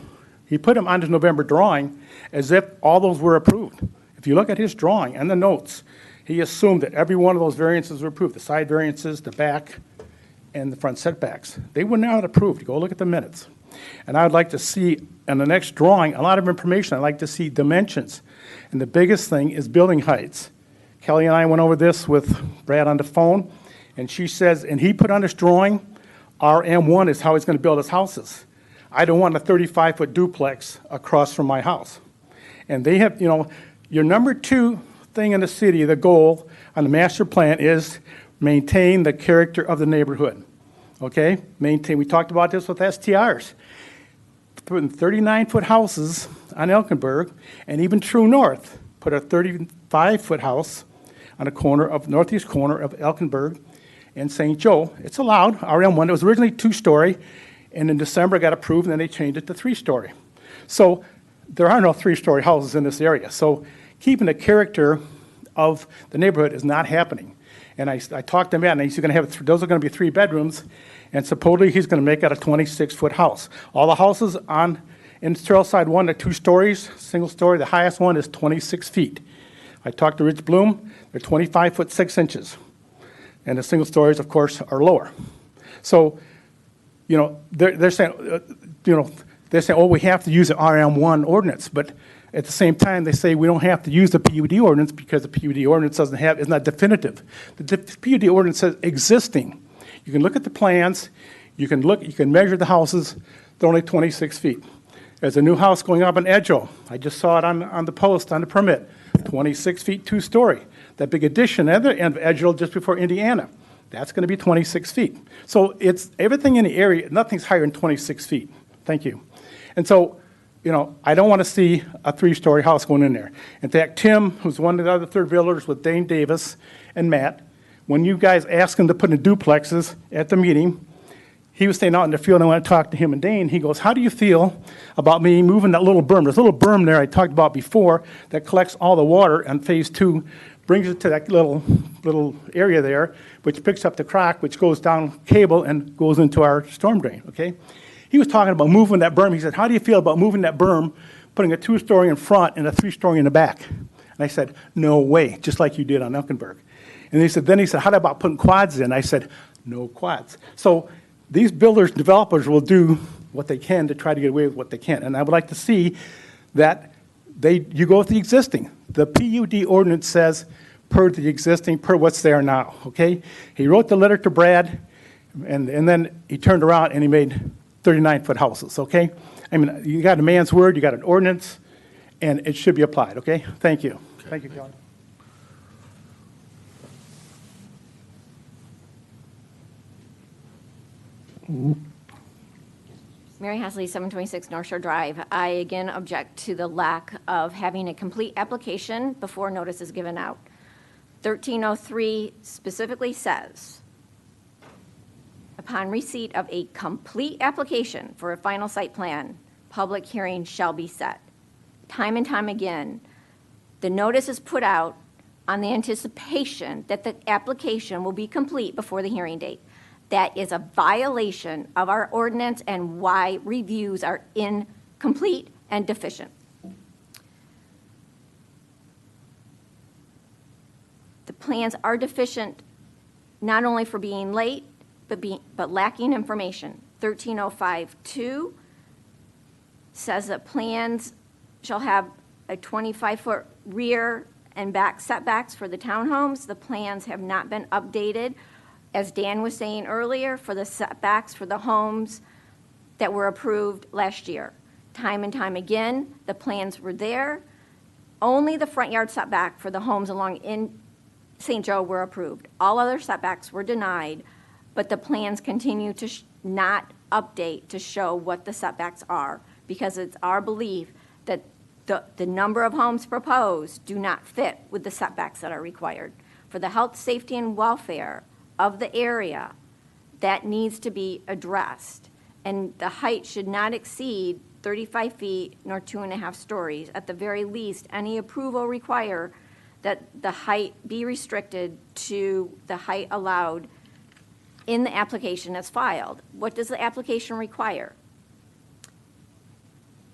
he put them on his November drawing as if all those were approved. If you look at his drawing and the notes, he assumed that every one of those variances were approved, the side variances, the back, and the front setbacks. They were not approved. Go look at the minutes. And I would like to see, in the next drawing, a lot of information. I'd like to see dimensions. And the biggest thing is building heights. Kelly and I went over this with Brad on the phone, and she says, and he put on his drawing, RM1 is how he's going to build his houses. I don't want a 35-foot duplex across from my house. And they have, your number 2 thing in the city, the goal on the master plan is maintain the character of the neighborhood, okay? We talked about this with STRs. Putting 39-foot houses on Elkenberg, and even True North put a 35-foot house on the northeast corner of Elkenberg and St. Joe. It's allowed, RM1. It was originally 2-story, and in December it got approved, and then they changed it to 3-story. So there are no 3-story houses in this area. So keeping the character of the neighborhood is not happening. And I talked to Matt, and he's going to have, those are going to be 3 bedrooms, and supposedly he's going to make that a 26-foot house. All the houses in Trailside 1 are 2 stories, single story. The highest one is 26 feet. I talked to Rich Bloom, they're 25 foot 6 inches. And the single stories, of course, are lower. So, they're saying, oh, we have to use the RM1 ordinance, but At the same time, they say we don't have to use the PUD ordinance because the PUD ordinance is not definitive. The PUD ordinance says existing. You can look at the plans, you can measure the houses, they're only 26 feet. There's a new house going up in Edgeo. I just saw it on the post, on the permit, 26 feet, 2-story. That big addition at the end of Edgeo just before Indiana, that's going to be 26 feet. So it's everything in the area, nothing's higher than 26 feet. Thank you. And so, you know, I don't want to see a 3-story house going in there. In fact, Tim, who's one of the other third builders with Dane Davis and Matt, when you guys asked him to put in duplexes at the meeting, he was staying out in the field, and I went to talk to him and Dane. He goes, how do you feel about me moving that little berm? There's a little berm there I talked about before that collects all the water on phase 2, brings it to that little area there, which picks up the crock, which goes down cable and goes into our storm drain, okay? He was talking about moving that berm. He said, how do you feel about moving that berm, putting a 2-story in front and a 3-story in the back? And I said, no way, just like you did on Elkenberg. And then he said, how about putting quads in? I said, no quads. So these builders, developers will do what they can to try to get away with what they can. And I would like to see that you go with the existing. The PUD ordinance says per the existing, per what's there now, okay? He wrote the letter to Brad, and then he turned around and he made 39-foot houses, okay? I mean, you got a man's word, you got an ordinance, and it should be applied, okay? Thank you. Thank you, Kelly. Mary Hasley, 726 North Shore Drive. I again object to the lack of having a complete application before notice is given out. 1303 specifically says, upon receipt of a complete application for a final site plan, public hearing shall be set. Time and time again, the notice is put out on the anticipation that the application will be complete before the hearing date. That is a violation of our ordinance and why reviews are incomplete and deficient. The plans are deficient not only for being late, but lacking information. 13052 says that plans shall have a 25-foot rear and back setbacks for the townhomes. The plans have not been updated, as Dan was saying earlier, for the setbacks for the homes that were approved last year. Time and time again, the plans were there. Only the front yard setback for the homes along in St. Joe were approved. All other setbacks were denied, but the plans continue to not update to show what the setbacks are, because it's our belief that the number of homes proposed do not fit with the setbacks that are required. For the health, safety, and welfare of the area, that needs to be addressed. And the height should not exceed 35 feet nor 2.5 stories. At the very least, any approval require that the height be restricted to the height allowed in the application that's filed. What does the application require?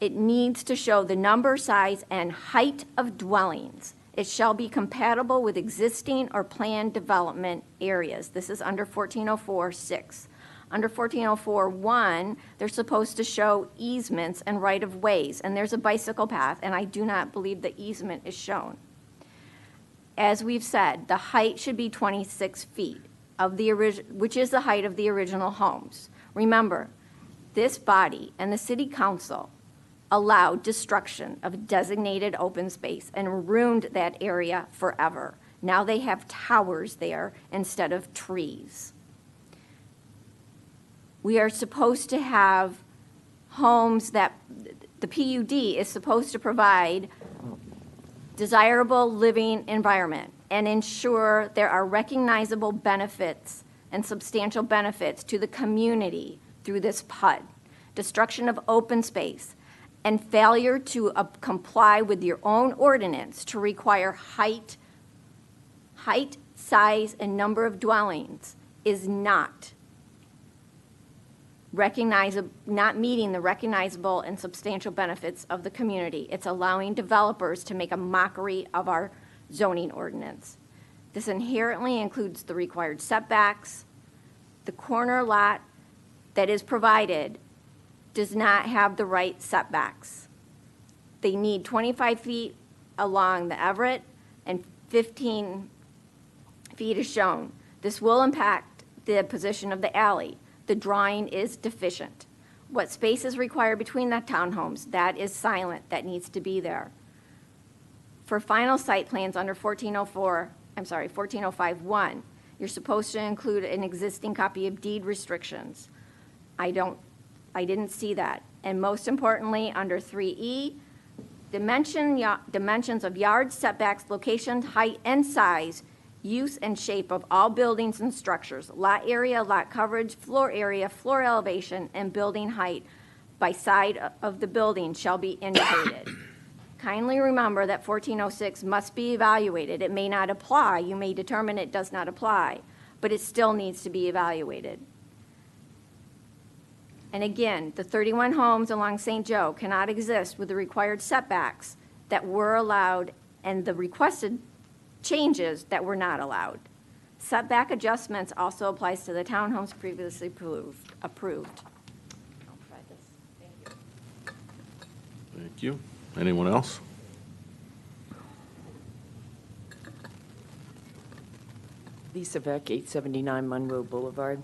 It needs to show the number, size, and height of dwellings. It shall be compatible with existing or planned development areas. This is under 1404-6. Under 1404-1, they're supposed to show easements and right-of-ways, and there's a bicycle path, and I do not believe the easement is shown. As we've said, the height should be 26 feet, which is the height of the original homes. Remember, this body and the city council allowed destruction of designated open space and ruined that area forever. Now they have towers there instead of trees. We are supposed to have homes that the PUD is supposed to provide desirable living environment and ensure there are recognizable benefits and substantial benefits to the community through this PUD. Destruction of open space and failure to comply with your own ordinance to require height, size, and number of dwellings is not meeting the recognizable and substantial benefits of the community. It's allowing developers to make a mockery of our zoning ordinance. This inherently includes the required setbacks. The corner lot that is provided does not have the right setbacks. They need 25 feet along the Everett and 15 feet is shown. This will impact the position of the alley. The drawing is deficient. What space is required between the townhomes, that is silent, that needs to be there. For final site plans under 14051, you're supposed to include an existing copy of deed restrictions. I didn't see that. And most importantly, under 3E, dimensions of yard setbacks, location, height, and size, use and shape of all buildings and structures, lot area, lot coverage, floor area, floor elevation, and building height by side of the building shall be indicated. Kindly remember that 1406 must be evaluated. It may not apply. You may determine it does not apply, but it still needs to be evaluated. And again, the 31 homes along St. Joe cannot exist with the required setbacks that were allowed and the requested changes that were not allowed. Setback adjustments also applies to the townhomes previously approved. I'll try this. Thank you. Thank you. Anyone else? Lisa Beck, 879 Monroe Boulevard.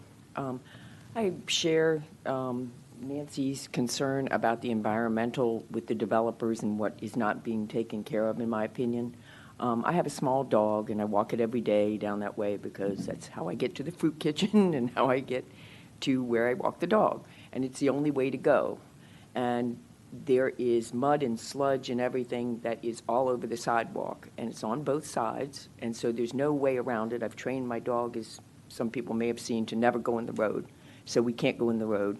I share Nancy's concern about the environmental with the developers and what is not being taken care of, in my opinion. I have a small dog, and I walk it every day down that way because that's how I get to the fruit kitchen and how I get to where I walk the dog. And it's the only way to go. And there is mud and sludge and everything that is all over the sidewalk, and it's on both sides, and so there's no way around it. I've trained my dog, as some people may have seen, to never go in the road, so we can't go in the road.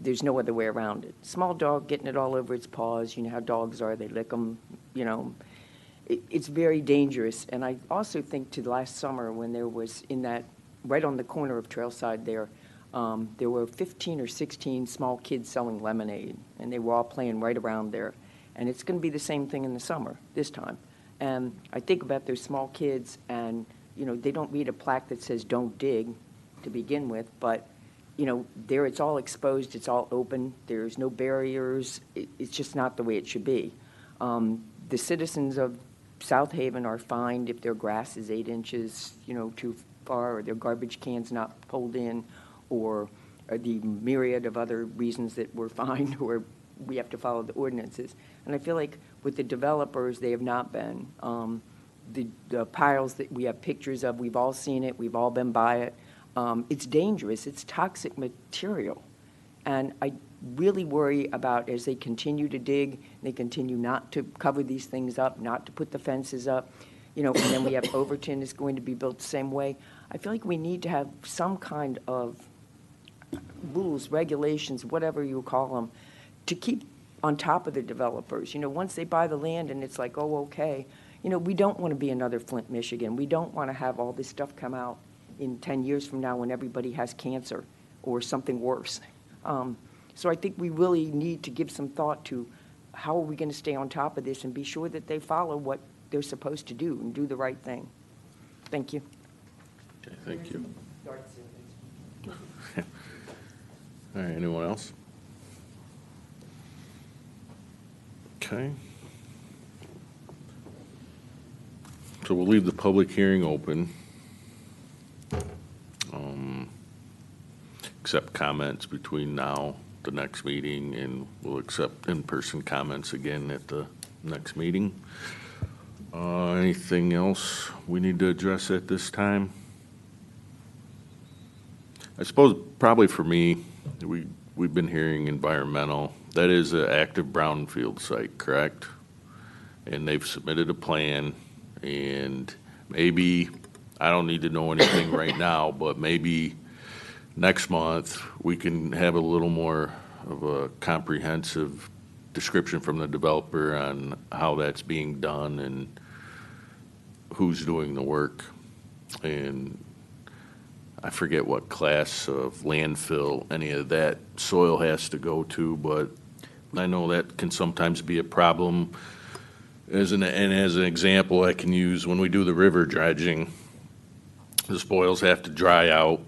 There's no other way around it. Small dog getting it all over its paws. You know how dogs are. They lick them, you know. It's very dangerous. And I also think to last summer when there was in that, right on the corner of Trailside there were 15 or 16 small kids selling lemonade, and they were all playing right around there. And it's going to be the same thing in the summer this time. And I think about those small kids, and, you know, they don't read a plaque that says don't dig to begin with, but, you know, there it's all exposed, it's all open, there's no barriers, it's just not the way it should be. The citizens of South Haven are fined if their grass is 8 inches, you know, too far, or their garbage can's not pulled in, or the myriad of other reasons that we're fined or we have to follow the ordinances. And I feel like with the developers, they have not been. The piles that we have pictures of, we've all seen it, we've all been by it. It's dangerous, it's toxic material. And I really worry about as they continue to dig, they continue not to cover these things up, not to put the fences up, you know, and then we have Overton is going to be built the same way. I feel like we need to have some kind of rules, regulations, whatever you call them, to keep on top of the developers. You know, once they buy the land and it's like, oh, okay, you know, we don't want to be another Flint, Michigan. We don't want to have all this stuff come out in 10 years from now when everybody has cancer or something worse. So I think we really need to give some thought to how are we going to stay on top of this and be sure that they follow what they're supposed to do and do the right thing. Thank you. Okay, thank you. All right, anyone else? Okay. So we'll leave the public hearing open. Accept comments between now, the next meeting, and we'll accept in-person comments again at the next meeting. Anything else we need to address at this time? I suppose probably for me, we've been hearing environmental. That is an active brownfield site, correct? And they've submitted a plan, and maybe, I don't need to know anything right now, but maybe next month we can have a little more of a comprehensive description from the developer on how that's being done and who's doing the work. And I forget what class of landfill any of that soil has to go to, but I know that can sometimes be a problem. As an example, I can use when we do the river dredging, the spoils have to dry out,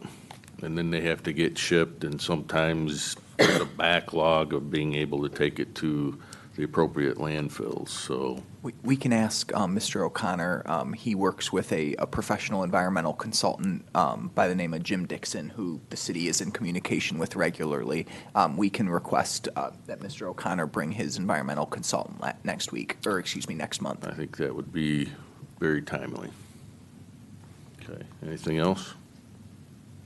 and then they have to get shipped, and sometimes there's a backlog of being able to take it to the appropriate landfills, so. We can ask Mr. O'Connor. He works with a professional environmental consultant by the name of Jim Dixon, who the city is in communication with regularly. We can request that Mr. O'Connor bring his environmental consultant next week, or excuse me, next month. I think that would be very timely. Okay, anything else?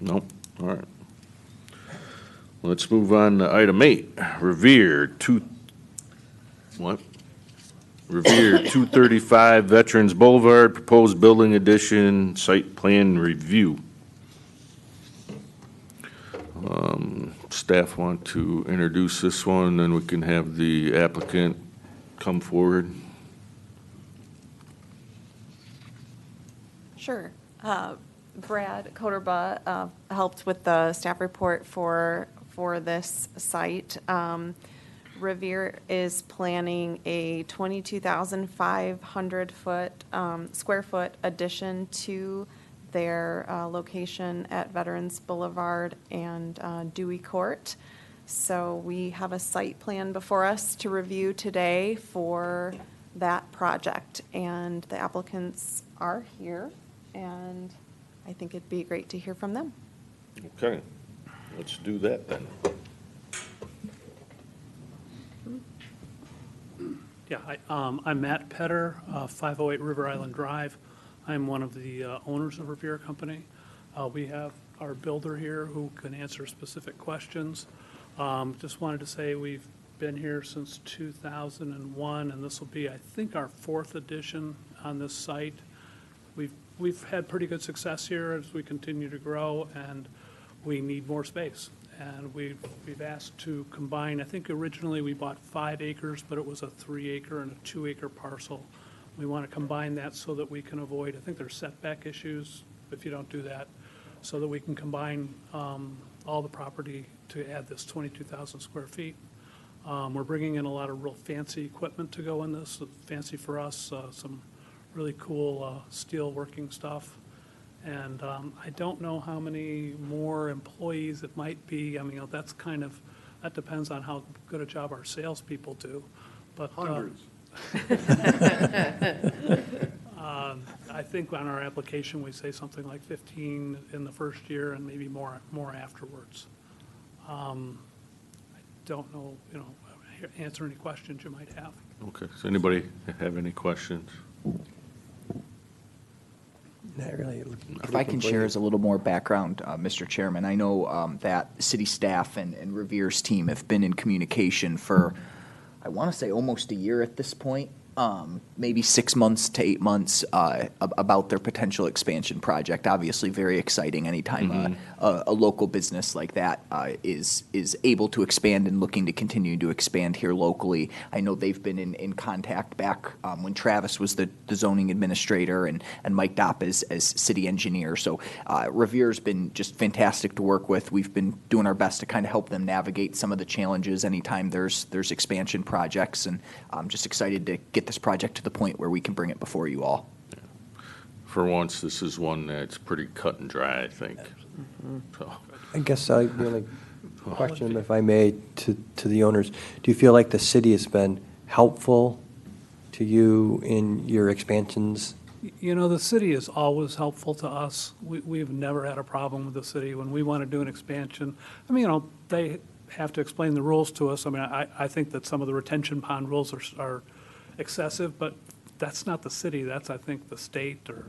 No? All right. Let's move on to item 8, Revere 235 Veterans Boulevard, proposed building addition, site plan review. Staff want to introduce this one, then we can have the applicant come forward. Sure. Brad Coderba helped with the staff report for this site. Revere is planning a 22,500 square foot addition to their location at Veterans Boulevard and Dewey Court. So we have a site plan before us to review today for that project, and the applicants are here, and I think it'd be great to hear from them. Okay, let's do that then. Yeah, I'm Matt Petter, 508 River Island Drive. I'm one of the owners of Revere Company. We have our builder here who can answer specific questions. Just wanted to say we've been here since 2001, and this will be, I think, our 4th edition on this site. We've had pretty good success here as we continue to grow, and we need more space. And we've asked to combine, I think originally we bought 5 acres, but it was a 3-acre and a 2-acre parcel. We want to combine that so that we can avoid, I think there's setback issues if you don't do that, so that we can combine all the property to add this 22,000 square feet. We're bringing in a lot of real fancy equipment to go in this, fancy for us, some really cool steel working stuff. And I don't know how many more employees it might be. I mean, that's that depends on how good a job our salespeople do. But Hundreds. I think on our application, we say something like 15 in the first year and maybe more afterwards. I don't know, answer any questions you might have. Okay, does anybody have any questions? Not really. If I can share as a little more background, Mr. Chairman, I know that city staff and Revere's team have been in communication for, I want to say, almost a year at this point, maybe 6 months to 8 months about their potential expansion project. Obviously, very exciting anytime a local business like that is able to expand and looking to continue to expand here locally. I know they've been in contact back when Travis was the zoning administrator and Mike Dopp as city engineer. So Revere's been just fantastic to work with. We've been doing our best to kind of help them navigate some of the challenges anytime there's expansion projects, and I'm just excited to get this project to the point where we can bring it before you all. For once, this is one that's pretty cut and dry, I think. So, I guess I really question, if I may, to the owners. Do you feel like the city has been helpful to you in your expansions? The city is always helpful to us. We've never had a problem with the city when we want to do an expansion. I mean, they have to explain the rules to us. I mean, I think that some of the retention pond rules are excessive, but that's not the city. That's, I think, the state, or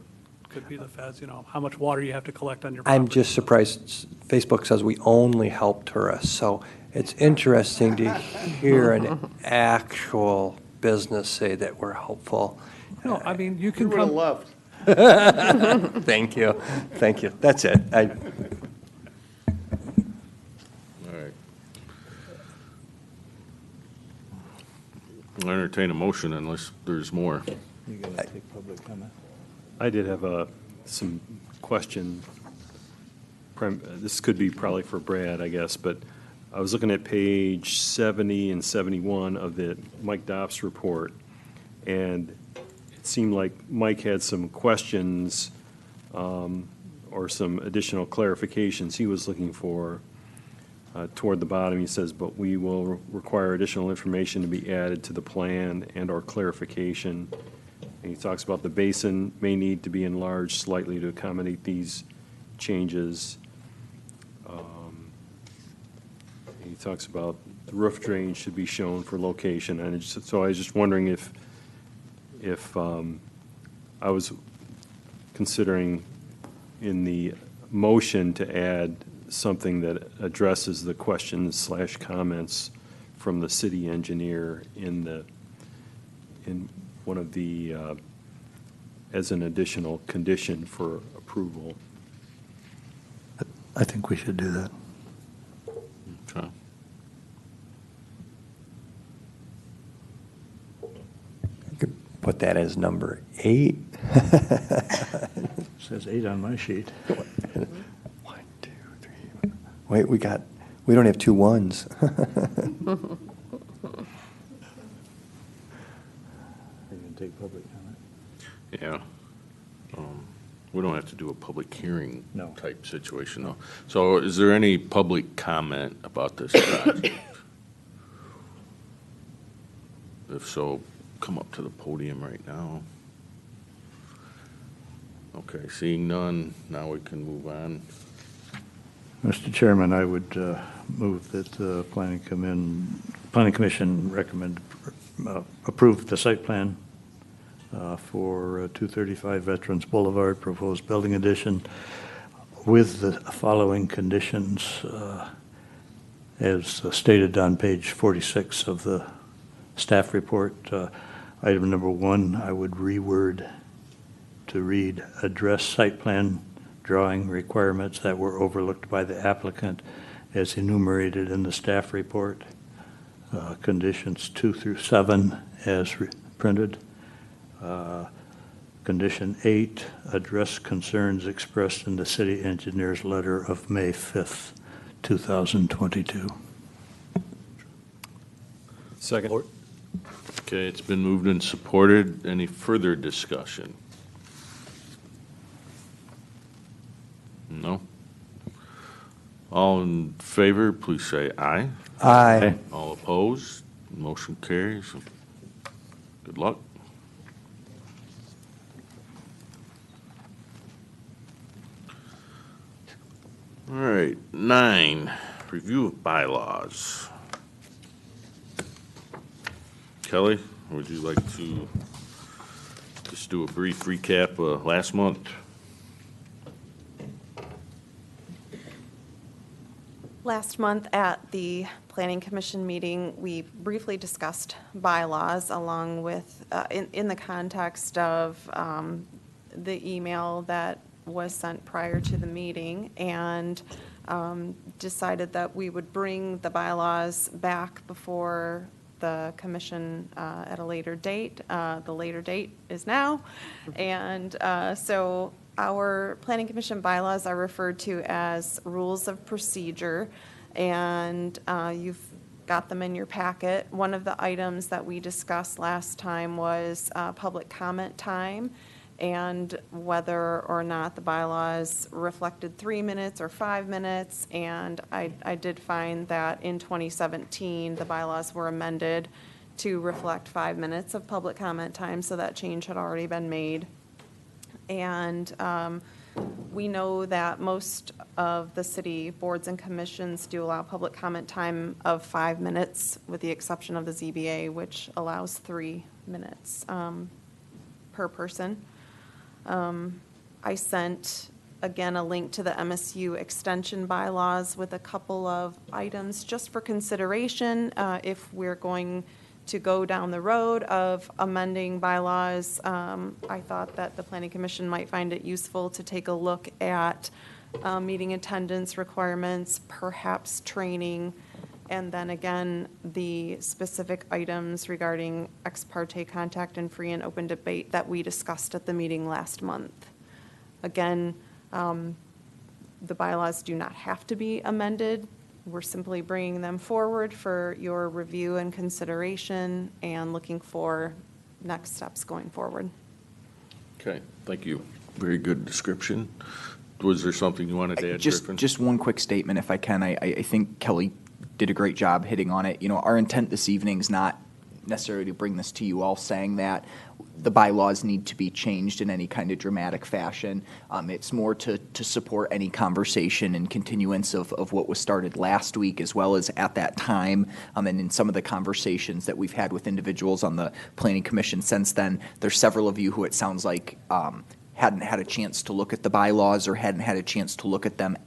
could be the feds, how much water you have to collect on your property. I'm just surprised Facebook says we only help tourists, so it's interesting to hear an actual business say that we're helpful. No, I mean, you can come. loved. Thank you. Thank you. That's it. all right. I'll entertain a motion unless there's more. You gotta take public comment. I did have some question. This could be probably for Brad, I guess, but I was looking at page 70 and 71 of the Mike Dopp's report, and it seemed like Mike had some questions or some additional clarifications he was looking for. toward the bottom, he says, "But we will require additional information to be added to the plan and/or clarification." And he talks about the basin may need to be enlarged slightly to accommodate these changes. He talks about the roof drain should be shown for location, and so I was just wondering if I was considering in the motion to add something that addresses the questions/comments from the city engineer in one of the, as an additional condition for approval. I think we should do that. Okay. Put that as number 8. Says 8 on my sheet. 1, 2, 3. Wait, we don't have 2 1s. Are you going to take public comment? Yeah. We don't have to do a public hearing No. type situation, though. So is there any public comment about this project? If so, come up to the podium right now. Okay, seeing none, now we can move on. Mr. Chairman, I would move that the Planning Commission recommend approve the site plan for 235 Veterans Boulevard, proposed building addition, with the following conditions as stated on page 46 of the staff report. Item number 1, I would reword to read, address site plan drawing requirements that were overlooked by the applicant as enumerated in the staff report. Conditions 2 through 7 as printed. Condition 8, address concerns expressed in the city engineer's letter of May 5th, 2022. Second. Okay, it's been moved and supported. Any further discussion? No? All in favor, please say aye. Aye. All opposed? Motion carries. Good luck. All right, 9, review of bylaws. Kelly, would you like to just do a brief recap of last month? Last month at the Planning Commission meeting, we briefly discussed bylaws along with, in the context of the email that was sent prior to the meeting, and decided that we would bring the bylaws back before the commission at a later date. The later date is now. And so our Planning Commission bylaws are referred to as rules of procedure, and you've got them in your packet. One of the items that we discussed last time was public comment time, and whether or not the bylaws reflected 3 minutes or 5 minutes. And I did find that in 2017, the bylaws were amended to reflect 5 minutes of public comment time, so that change had already been made. And we know that most of the city boards and commissions do allow public comment time of 5 minutes, with the exception of the ZBA, which allows 3 minutes per person. I sent, again, a link to the MSU extension bylaws with a couple of items just for consideration if we're going to go down the road of amending bylaws. I thought that the Planning Commission might find it useful to take a look at meeting attendance requirements, perhaps training, and then again, the specific items regarding ex parte contact and free and open debate that we discussed at the meeting last month. Again, the bylaws do not have to be amended. We're simply bringing them forward for your review and consideration and looking for next steps going forward. Okay, thank you. Very good description. was there something you wanted to add, Griffin? Just one quick statement, if I can. I think Kelly did a great job hitting on it. You know, our intent this evening is not necessarily to bring this to you all saying that the bylaws need to be changed in any kind of dramatic fashion. It's more to support any conversation and continuance of what was started last week, as well as at that time, and in some of the conversations that we've had with individuals on the Planning Commission since then. There's several of you who it sounds like hadn't had a chance to look at the bylaws or hadn't had a chance to look at them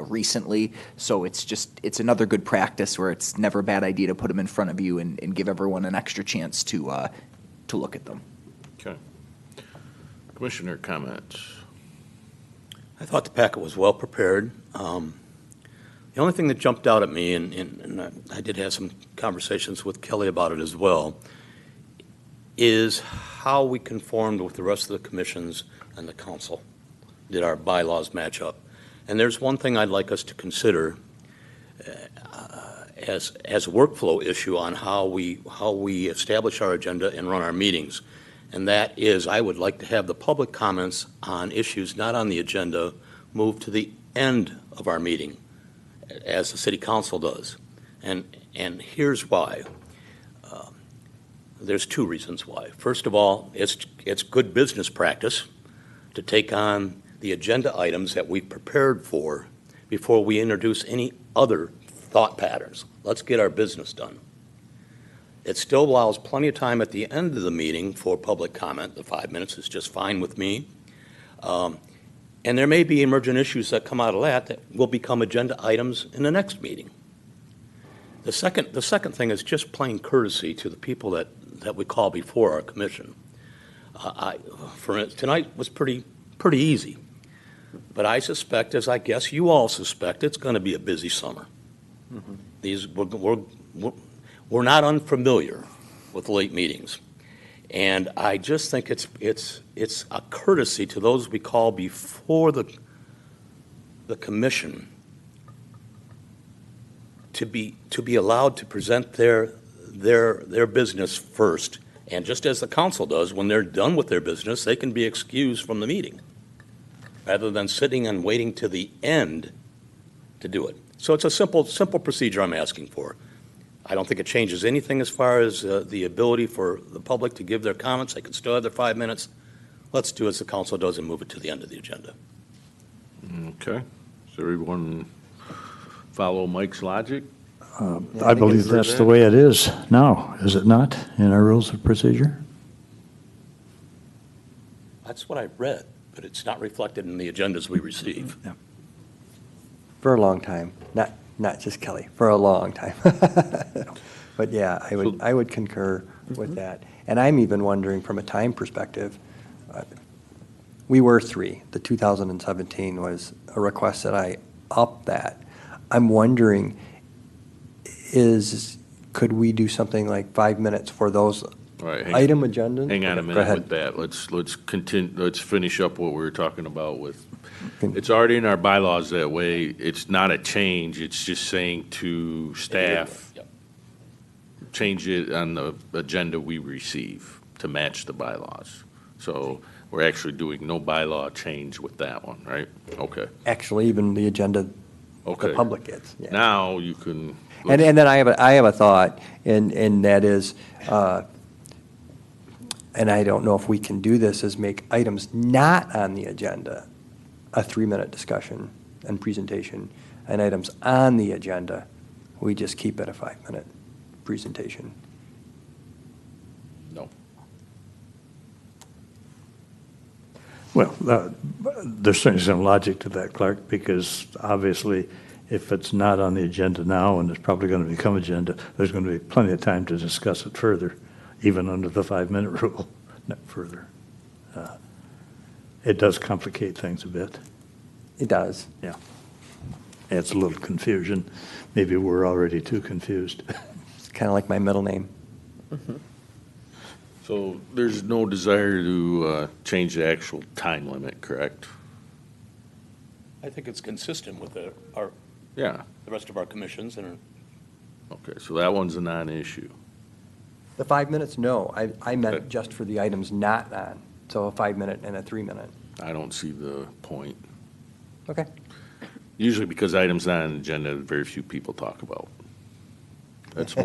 recently. So it's another good practice where it's never a bad idea to put them in front of you and give everyone an extra chance to look at them. Okay. Commissioner comments? I thought the packet was well prepared. The only thing that jumped out at me, and I did have some conversations with Kelly about it as well, is how we conformed with the rest of the commissions and the council. Did our bylaws match up? And there's one thing I'd like us to consider as a workflow issue on how we establish our agenda and run our meetings. And that is, I would like to have the public comments on issues not on the agenda move to the end of our meeting, as the city council does. And here's why. There's two reasons why. First of all, it's good business practice to take on the agenda items that we've prepared for before we introduce any other thought patterns. Let's get our business done. It still allows plenty of time at the end of the meeting for public comment. The 5 minutes is just fine with me. And there may be emergent issues that come out of that will become agenda items in the next meeting. The second thing is just plain courtesy to the people that we call before our commission. Tonight was pretty easy. But I suspect, as I guess you all suspect, it's going to be a busy summer. Mm-hmm. We're not unfamiliar with late meetings, and I just think it's a courtesy to those we call before the commission to be allowed to present their business first, and just as the council does, when they're done with their business, they can be excused from the meeting, rather than sitting and waiting to the end to do it. So it's a simple procedure I'm asking for. I don't think it changes anything as far as the ability for the public to give their comments. They can still have their 5 minutes. Let's do as the council does and move it to the end of the agenda. Okay. Does everyone follow Mike's logic? I believe that's the way it is now, is it not, in our rules of procedure? That's what I read, but it's not reflected in the agendas we receive. Yeah. For a long time, not just Kelly, for a long time. But yeah, I would concur with that. And I'm even wondering from a time perspective, we were 3. The 2017 was a request that I upped that. I'm wondering, could we do something like 5 minutes for those item agendas? Hang on a Go minute ahead. with that. Let's continue. Let's finish up what we were talking about with. It's already in our bylaws that way. It's not a change. It's just saying to staff, change it on the agenda we receive to match the bylaws. So we're actually doing no bylaw change with that one, right? Okay. Actually, even the agenda Okay. the public gets. Yeah. Now you can. And then I have a thought, and that is, and I don't know if we can do this, is make items not on the agenda a 3-minute discussion and presentation, and items on the agenda, we just keep it a 5-minute presentation. No. Well, there's certainly some logic to that, Clark, because obviously if it's not on the agenda now and it's probably going to become agenda, there's going to be plenty of time to discuss it further, even under the 5-minute rule, not further. It does complicate things a bit. It does. Yeah. Adds a little confusion. Maybe we're already too confused. It's kind of like my middle name. Mm-hmm. So there's no desire to change the actual time limit, correct? I think it's consistent with the rest of our commissions. Okay, so that one's a non-issue. The 5 minutes, no. I meant just for the items not on. So a 5-minute and a 3-minute. I don't see the point. Okay. Usually because items not on the agenda, very few people talk about. That's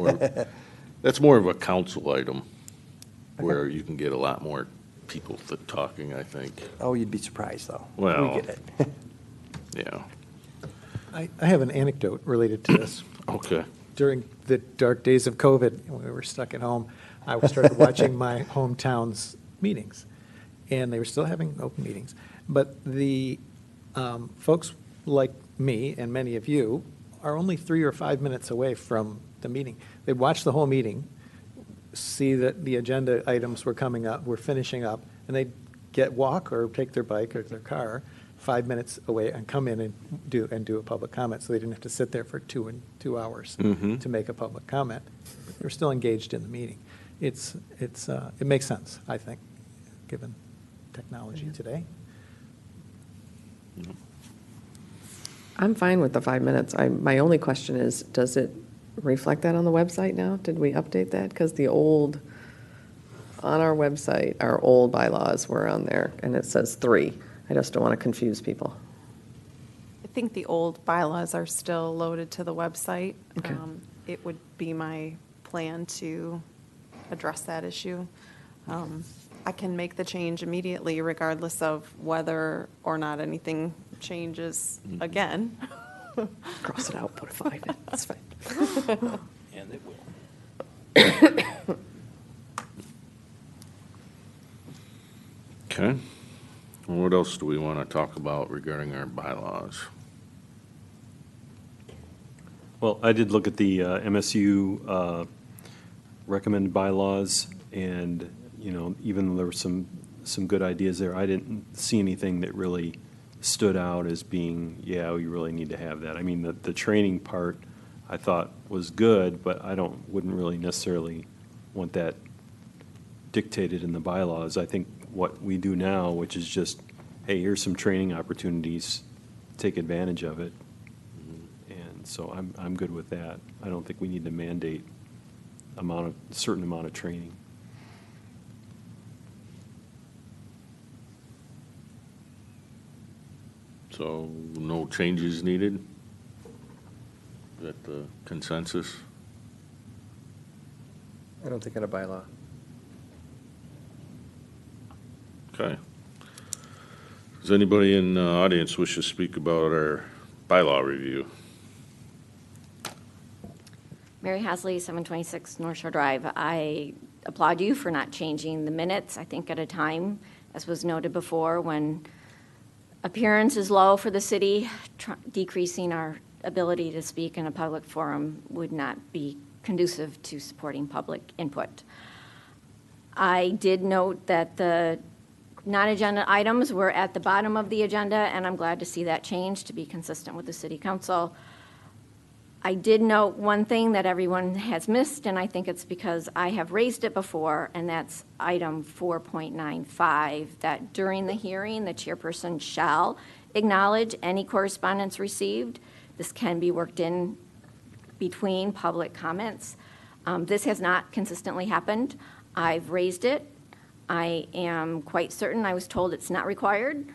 more of a council item where you can get a lot more people talking, I think. Oh, you'd be surprised, though. Well, We get it. Yeah. I have an anecdote related to this. Okay. During the dark days of COVID, when we were stuck at home, I started watching my hometown's meetings, and they were still having open meetings. But the folks like me and many of you are only 3 or 5 minutes away from the meeting. They'd watch the whole meeting, see that the agenda items were coming up, were finishing up, and they'd walk or take their bike or their car 5 minutes away and come in and do a public comment, so they didn't have to sit there for 2 hours Mhm. to make a public comment. They're still engaged in the meeting. It makes sense, I think, given technology today. I'm fine with the 5 minutes. My only question is, does it reflect that on the website now? Did we update that? Because on our website, our old bylaws were on there, and it says 3. I just don't want to confuse people. I think the old bylaws are still loaded to the website. Okay. It would be my plan to address that issue. I can make the change immediately regardless of whether or not anything changes again. Cross it out, put a 5 in, that's fine. And it will. Okay. Well, what else do we want to talk about regarding our bylaws? Well, I did look at the MSU recommended bylaws, and, even though there were some good ideas there, I didn't see anything that really stood out as being, yeah, we really need to have that. I mean, the training part I thought was good, but I wouldn't really necessarily want that dictated in the bylaws. I think what we do now, which is just, hey, here's some training opportunities, take advantage of it. And so I'm good with that. I don't think we need to mandate certain amount of training. So no changes needed? Is that the consensus? I don't think in a bylaw. Okay. Does anybody in the audience wish to speak about our bylaw review? Mary Hasley, 726 North Shore Drive. I applaud you for not changing the minutes. I think at a time, as was noted before, when appearance is low for the city, decreasing our ability to speak in a public forum would not be conducive to supporting public input. I did note that the non-agenda items were at the bottom of the agenda, and I'm glad to see that change to be consistent with the city council. I did note one thing that everyone has missed, and I think it's because I have raised it before, and that's item 4.95, that during the hearing, the chairperson shall acknowledge any correspondence received. This can be worked in between public comments. This has not consistently happened. I've raised it. I am quite certain I was told it's not required.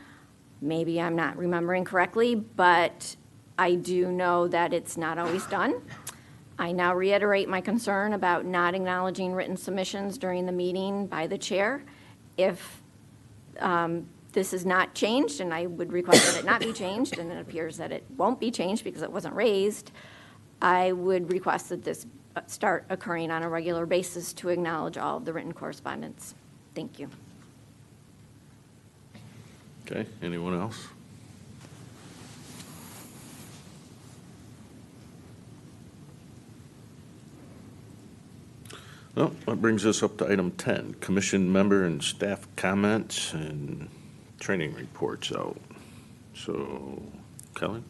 Maybe I'm not remembering correctly, but I do know that it's not always done. I now reiterate my concern about not acknowledging written submissions during the meeting by the chair. If this is not changed, and I would request that it not be changed, and it appears that it won't be changed because it wasn't raised, I would request that this start occurring on a regular basis to acknowledge all of the written correspondence. Thank you. Okay, anyone else? Well, that brings us up to item 10, commission member and staff comments and training reports out. So, Kelly?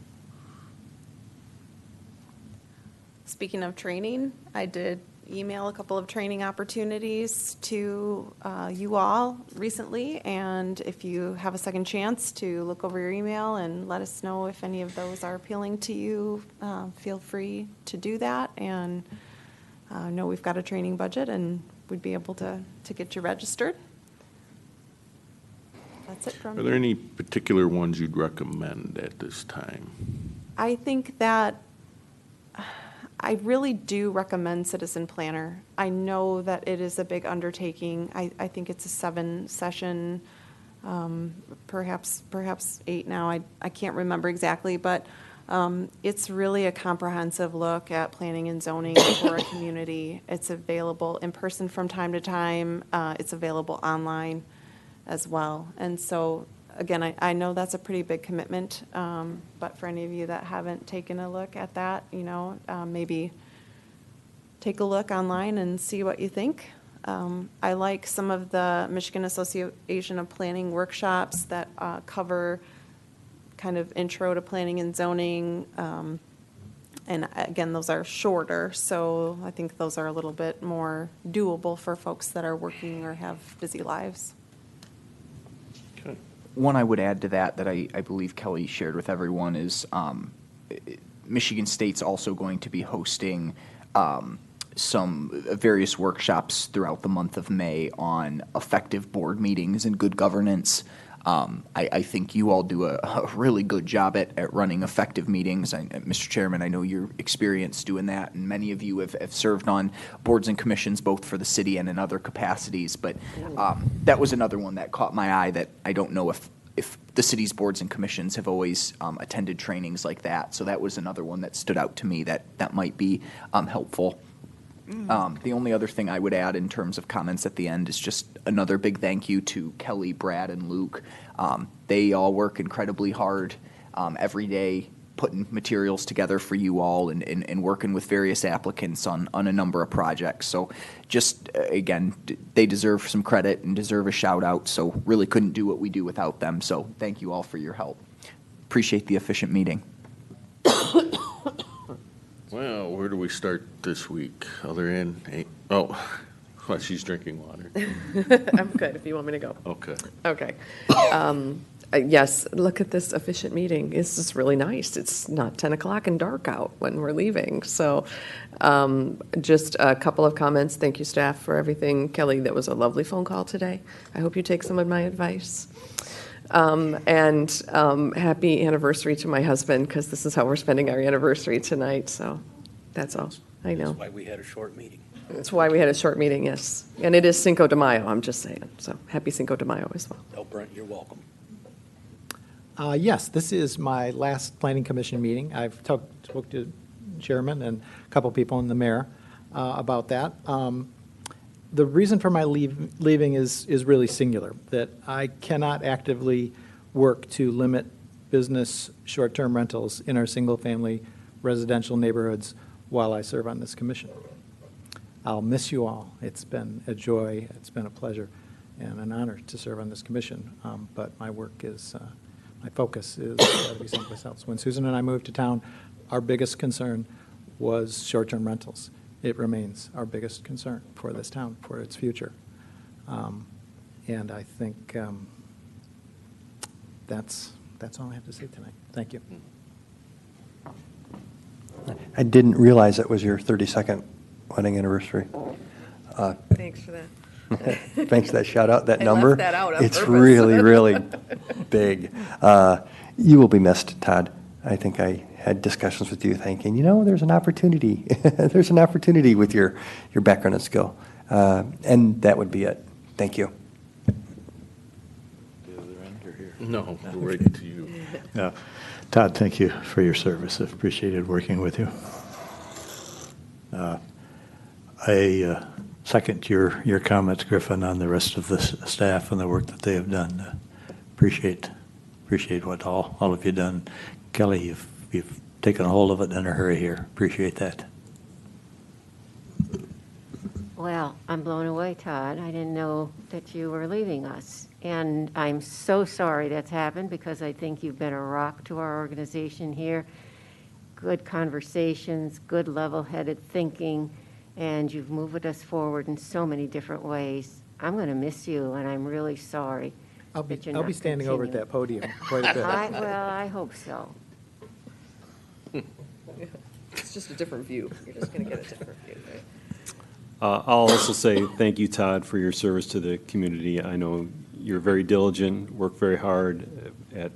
Speaking of training, I did email a couple of training opportunities to you all recently, and if you have a second chance to look over your email and let us know if any of those are appealing to you, feel free to do that. And I know we've got a training budget, and we'd be able to get you registered. That's it from Are me. there any particular ones you'd recommend at this time? I think that I really do recommend Citizen Planner. I know that it is a big undertaking. I think it's a 7-session, perhaps 8 now. I can't remember exactly, but it's really a comprehensive look at planning and zoning for a community. It's available in person from time to time. It's available online as well. And so, again, I know that's a pretty big commitment, but for any of you that haven't taken a look at that, maybe take a look online and see what you think. I like some of the Michigan Association of Planning workshops that cover kind of intro to planning and zoning. And again, those are shorter, so I think those are a little bit more doable for folks that are working or have busy lives. One I would add to that I believe Kelly shared with everyone is Michigan State's also going to be hosting some various workshops throughout the month of May on effective board meetings and good governance. I think you all do a really good job at running effective meetings. Mr. Chairman, I know you're experienced doing that, and many of you have served on boards and commissions both for the city and in other capacities. But that was another one that caught my eye that I don't know if the city's boards and commissions have always attended trainings like that. So that was another one that stood out to me that might be helpful. The only other thing I would add in terms of comments at the end is just another big thank you to Kelly, Brad, and Luke. They all work incredibly hard every day, putting materials together for you all and working with various applicants on a number of projects. So just, again, they deserve some credit and deserve a shout out. So really couldn't do what we do without them. So thank you all for your help. Appreciate the efficient meeting. Well, where do we start this week? Other end? Oh, well, she's drinking water. I'm good, if you want me to go. Okay. Okay. Yes, look at this efficient meeting. It's just really nice. It's not 10 o'clock and dark out when we're leaving. So just a couple of comments. Thank you, staff, for everything. Kelly, that was a lovely phone call today. I hope you take some of my advice. And happy anniversary to my husband, because this is how we're spending our anniversary tonight. So that's all. I know. That's why we had a short meeting. That's why we had a short meeting, yes. And it is Cinco de Mayo, I'm just saying. So happy Cinco de Mayo as well. Oh, Brent, you're welcome. Yes, this is my last planning commission meeting. I've spoke to chairman and a couple people in the mayor about that. The reason for my leaving is really singular, that I cannot actively work to limit business short-term rentals in our single-family residential neighborhoods while I serve on this commission. I'll miss you all. It's been a joy, it's been a pleasure, and an honor to serve on this commission. But my work is, my focus is got to be someplace else. When Susan and I moved to town, our biggest concern was short-term rentals. It remains our biggest concern for this town, for its future. And I think that's all I have to say tonight. Thank you. I didn't realize it was your 32nd wedding anniversary. Thanks for that. Thanks for that shout out, that I number. left that out on It's purpose. really, really big. You will be missed, Todd. I think I had discussions with you thinking, there's an opportunity. There's an opportunity with your background and skill. And that would be it. Thank you. No, right to you. Yeah. Todd, thank you for your service. I've appreciated working with you. I second your comments, Griffin, on the rest of the staff and the work that they have done. Appreciate what all of you done. Kelly, you've taken a hold of it in a hurry here. Appreciate that. Well, I'm blown away, Todd. I didn't know that you were leaving us. And I'm so sorry that's happened, because I think you've been a rock to our organization here. Good conversations, good level-headed thinking, and you've moved us forward in so many different ways. I'm going to miss you, and I'm really sorry. I'll be that you're not standing over at that podium quite a bit. I hope so. It's just a different view. You're just going to get a different view, right? I'll also say thank you, Todd, for your service to the community. I know you're very diligent, work very hard at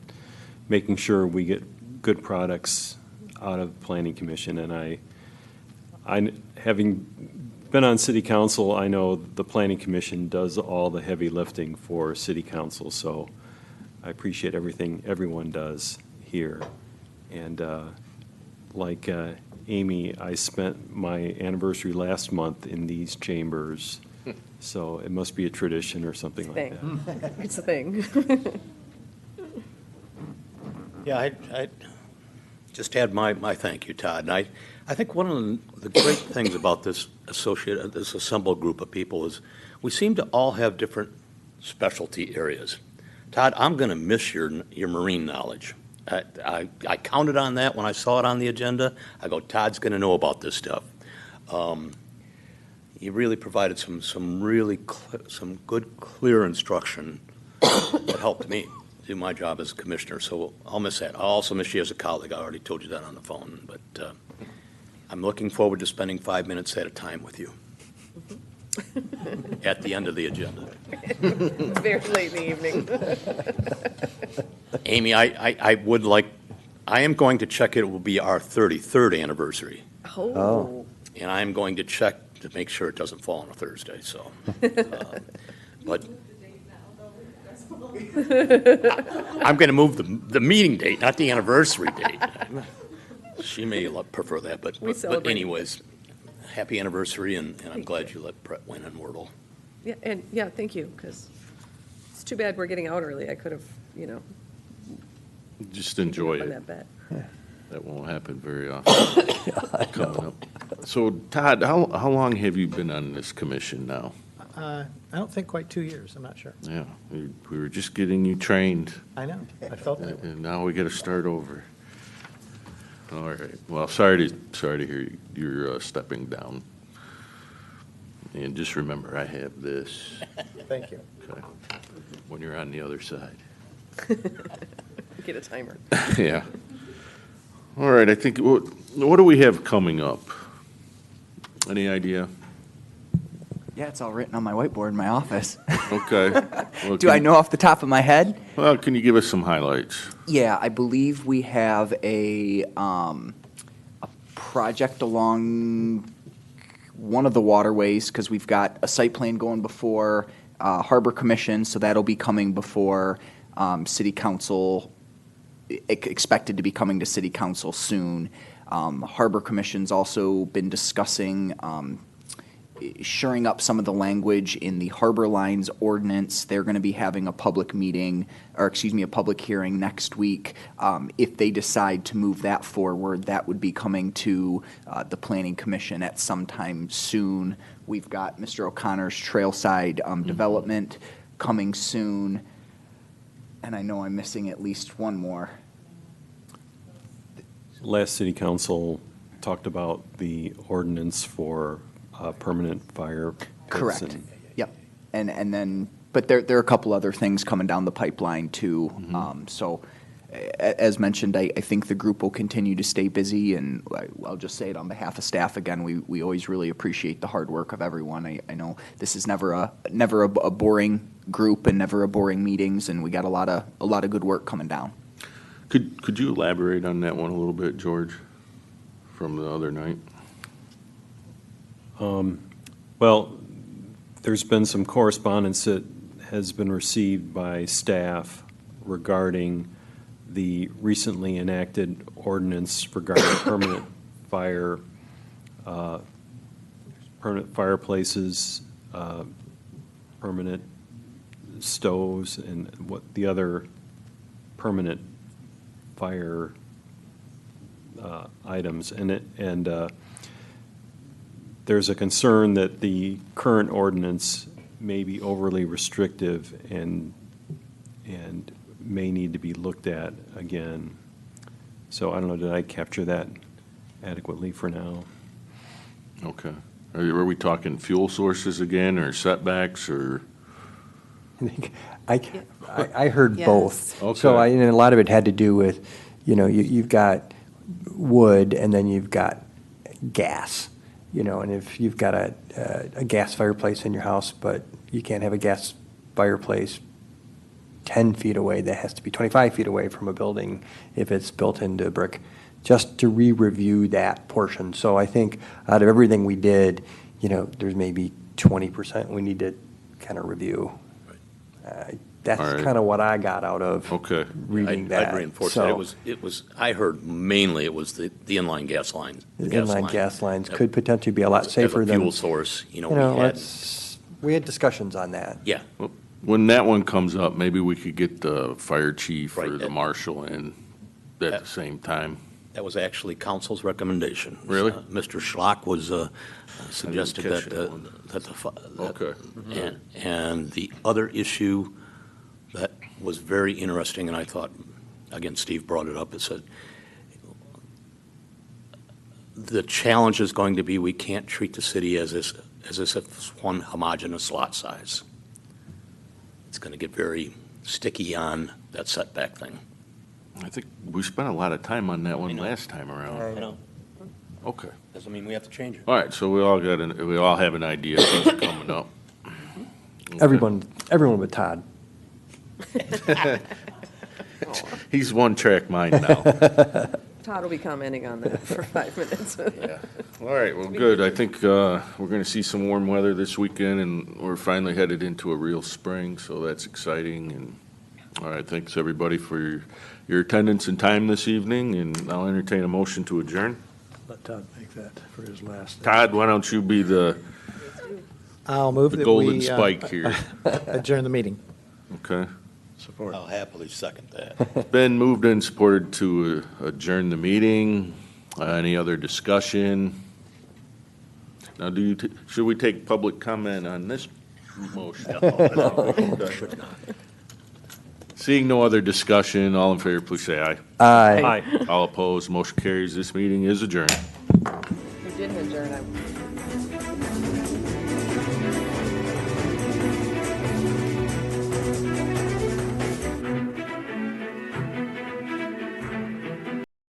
making sure we get good products out of the Planning Commission. And I, having been on City Council, I know the Planning Commission does all the heavy lifting for City Council, so I appreciate everything everyone does here. And like Amy, I spent my anniversary last month in these chambers, so it must be a tradition or something like that. It's a thing. Yeah, I just add my thank you, Todd. And I think one of the great things about this assembled group of people is we seem to all have different specialty areas. Todd, I'm going to miss your marine knowledge. I counted on that when I saw it on the agenda. I go, Todd's going to know about this stuff. You really provided some good, clear instruction that helped me do my job as a commissioner. So I'll miss that. I'll also miss you as a colleague. I already told you that on the phone. But I'm looking forward to spending 5 minutes at a time with you at the end of the agenda. It's very late in the evening. Amy, I am going to check it will be our 33rd anniversary. Oh. And I am going to check to make sure it doesn't fall on a Thursday, so. But I'm going to move the meeting date, not the anniversary date. She may prefer that, but anyways, happy anniversary, and I'm glad you let Brett win in Wordle. Yeah, thank you, because it's too bad we're getting out early. I could have, Just enjoy won it. that bet. That won't happen very often coming up. So Todd, how long have you been on this commission now? I don't think quite 2 years, I'm not sure. Yeah, we were just getting you trained, I know, I felt that. and now we got to start over. All right, well, sorry to hear you're stepping down. And just remember, I have this. Thank you. Okay. When you're on the other side. Get a timer. Yeah. All right, I think, what do we have coming up? Any idea? Yeah, it's all written on my whiteboard in my office. Okay. Well, Do I know off the top of my head? Well, can you give us some highlights? Yeah, I believe we have a project along one of the waterways, because we've got a site plan going before Harbor Commission, so that'll be coming before City Council, expected to be coming to City Council soon. Harbor Commission's also been discussing shoring up some of the language in the Harbor Lines ordinance. They're going to be having a public meeting, or excuse me, a public hearing next week. If they decide to move that forward, that would be coming to the Planning Commission at some time soon. We've got Mr. O'Connor's Trailside development coming soon. And I know I'm missing at least one more. Last City Council talked about the ordinance for permanent fire pits. Correct. Yep. And then, but there are a couple other things coming down the pipeline too. So as mentioned, I think the group will continue to stay busy, and I'll just say it on behalf of staff again, we always really appreciate the hard work of everyone. I know this is never a boring group and never a boring meetings, and we got a lot of good work coming down. Could you elaborate on that one a little bit, George, from the other night? Well, there's been some correspondence that has been received by staff regarding the recently enacted ordinance regarding permanent fireplaces, permanent stoves, and what the other permanent fire items. And there's a concern that the current ordinance may be overly restrictive and may need to be looked at again. So I don't know, did I capture that adequately for now? Okay. Are we talking fuel sources again, or setbacks, or? I heard Yes. both. Okay. So and a lot of it had to do with, you've got wood and then you've got gas, and if you've got a gas fireplace in your house, but you can't have a gas fireplace 10 feet away, that has to be 25 feet away from a building if it's built into brick, just to re-review that portion. So I think out of everything we did, there's maybe 20% we need to kind of review. That's All right. kind of what I got out of reading that. I'd reinforce So, that. It was, I heard mainly it was the inline gas lines. The inline gas lines That- could potentially be a lot safer As a than. fuel source, we had, we had discussions on that. yeah. When that one comes up, maybe we could get the fire chief or Right, the marshal in at the same time. That was actually council's recommendation. Really? Mr. Schlock was, suggested catch that, that one. Okay. And the other issue that was very interesting, and I thought, again, Steve brought it up, it said, the challenge is going to be we can't treat the city as if it's one homogeneous lot size. It's going to get very sticky on that setback thing. I think we spent a lot of time on that one know. last time around. I know. Okay. Doesn't mean we have to change it. All right, so we all have an idea of what's coming up. Everyone but Todd. He's one-track mind now. Todd will be commenting on that for 5 minutes. All right, well, good. I think we're going to see some warm weather this weekend, and we're finally headed into a real spring, so that's exciting. And all right, thanks, everybody, for your attendance and time this evening, and I'll entertain a motion to adjourn. Let Todd make that for his last. Todd, why don't you be the I'll move the that golden we spike here? adjourn the meeting. Okay. Support. I'll happily second that. It's been moved and supported to adjourn the meeting. Any other discussion? Now, should we take public comment on this motion? Should not. Seeing no other discussion, all in favor, please say aye. Aye. All opposed, motion carries. This meeting is adjourned. We didn't adjourn.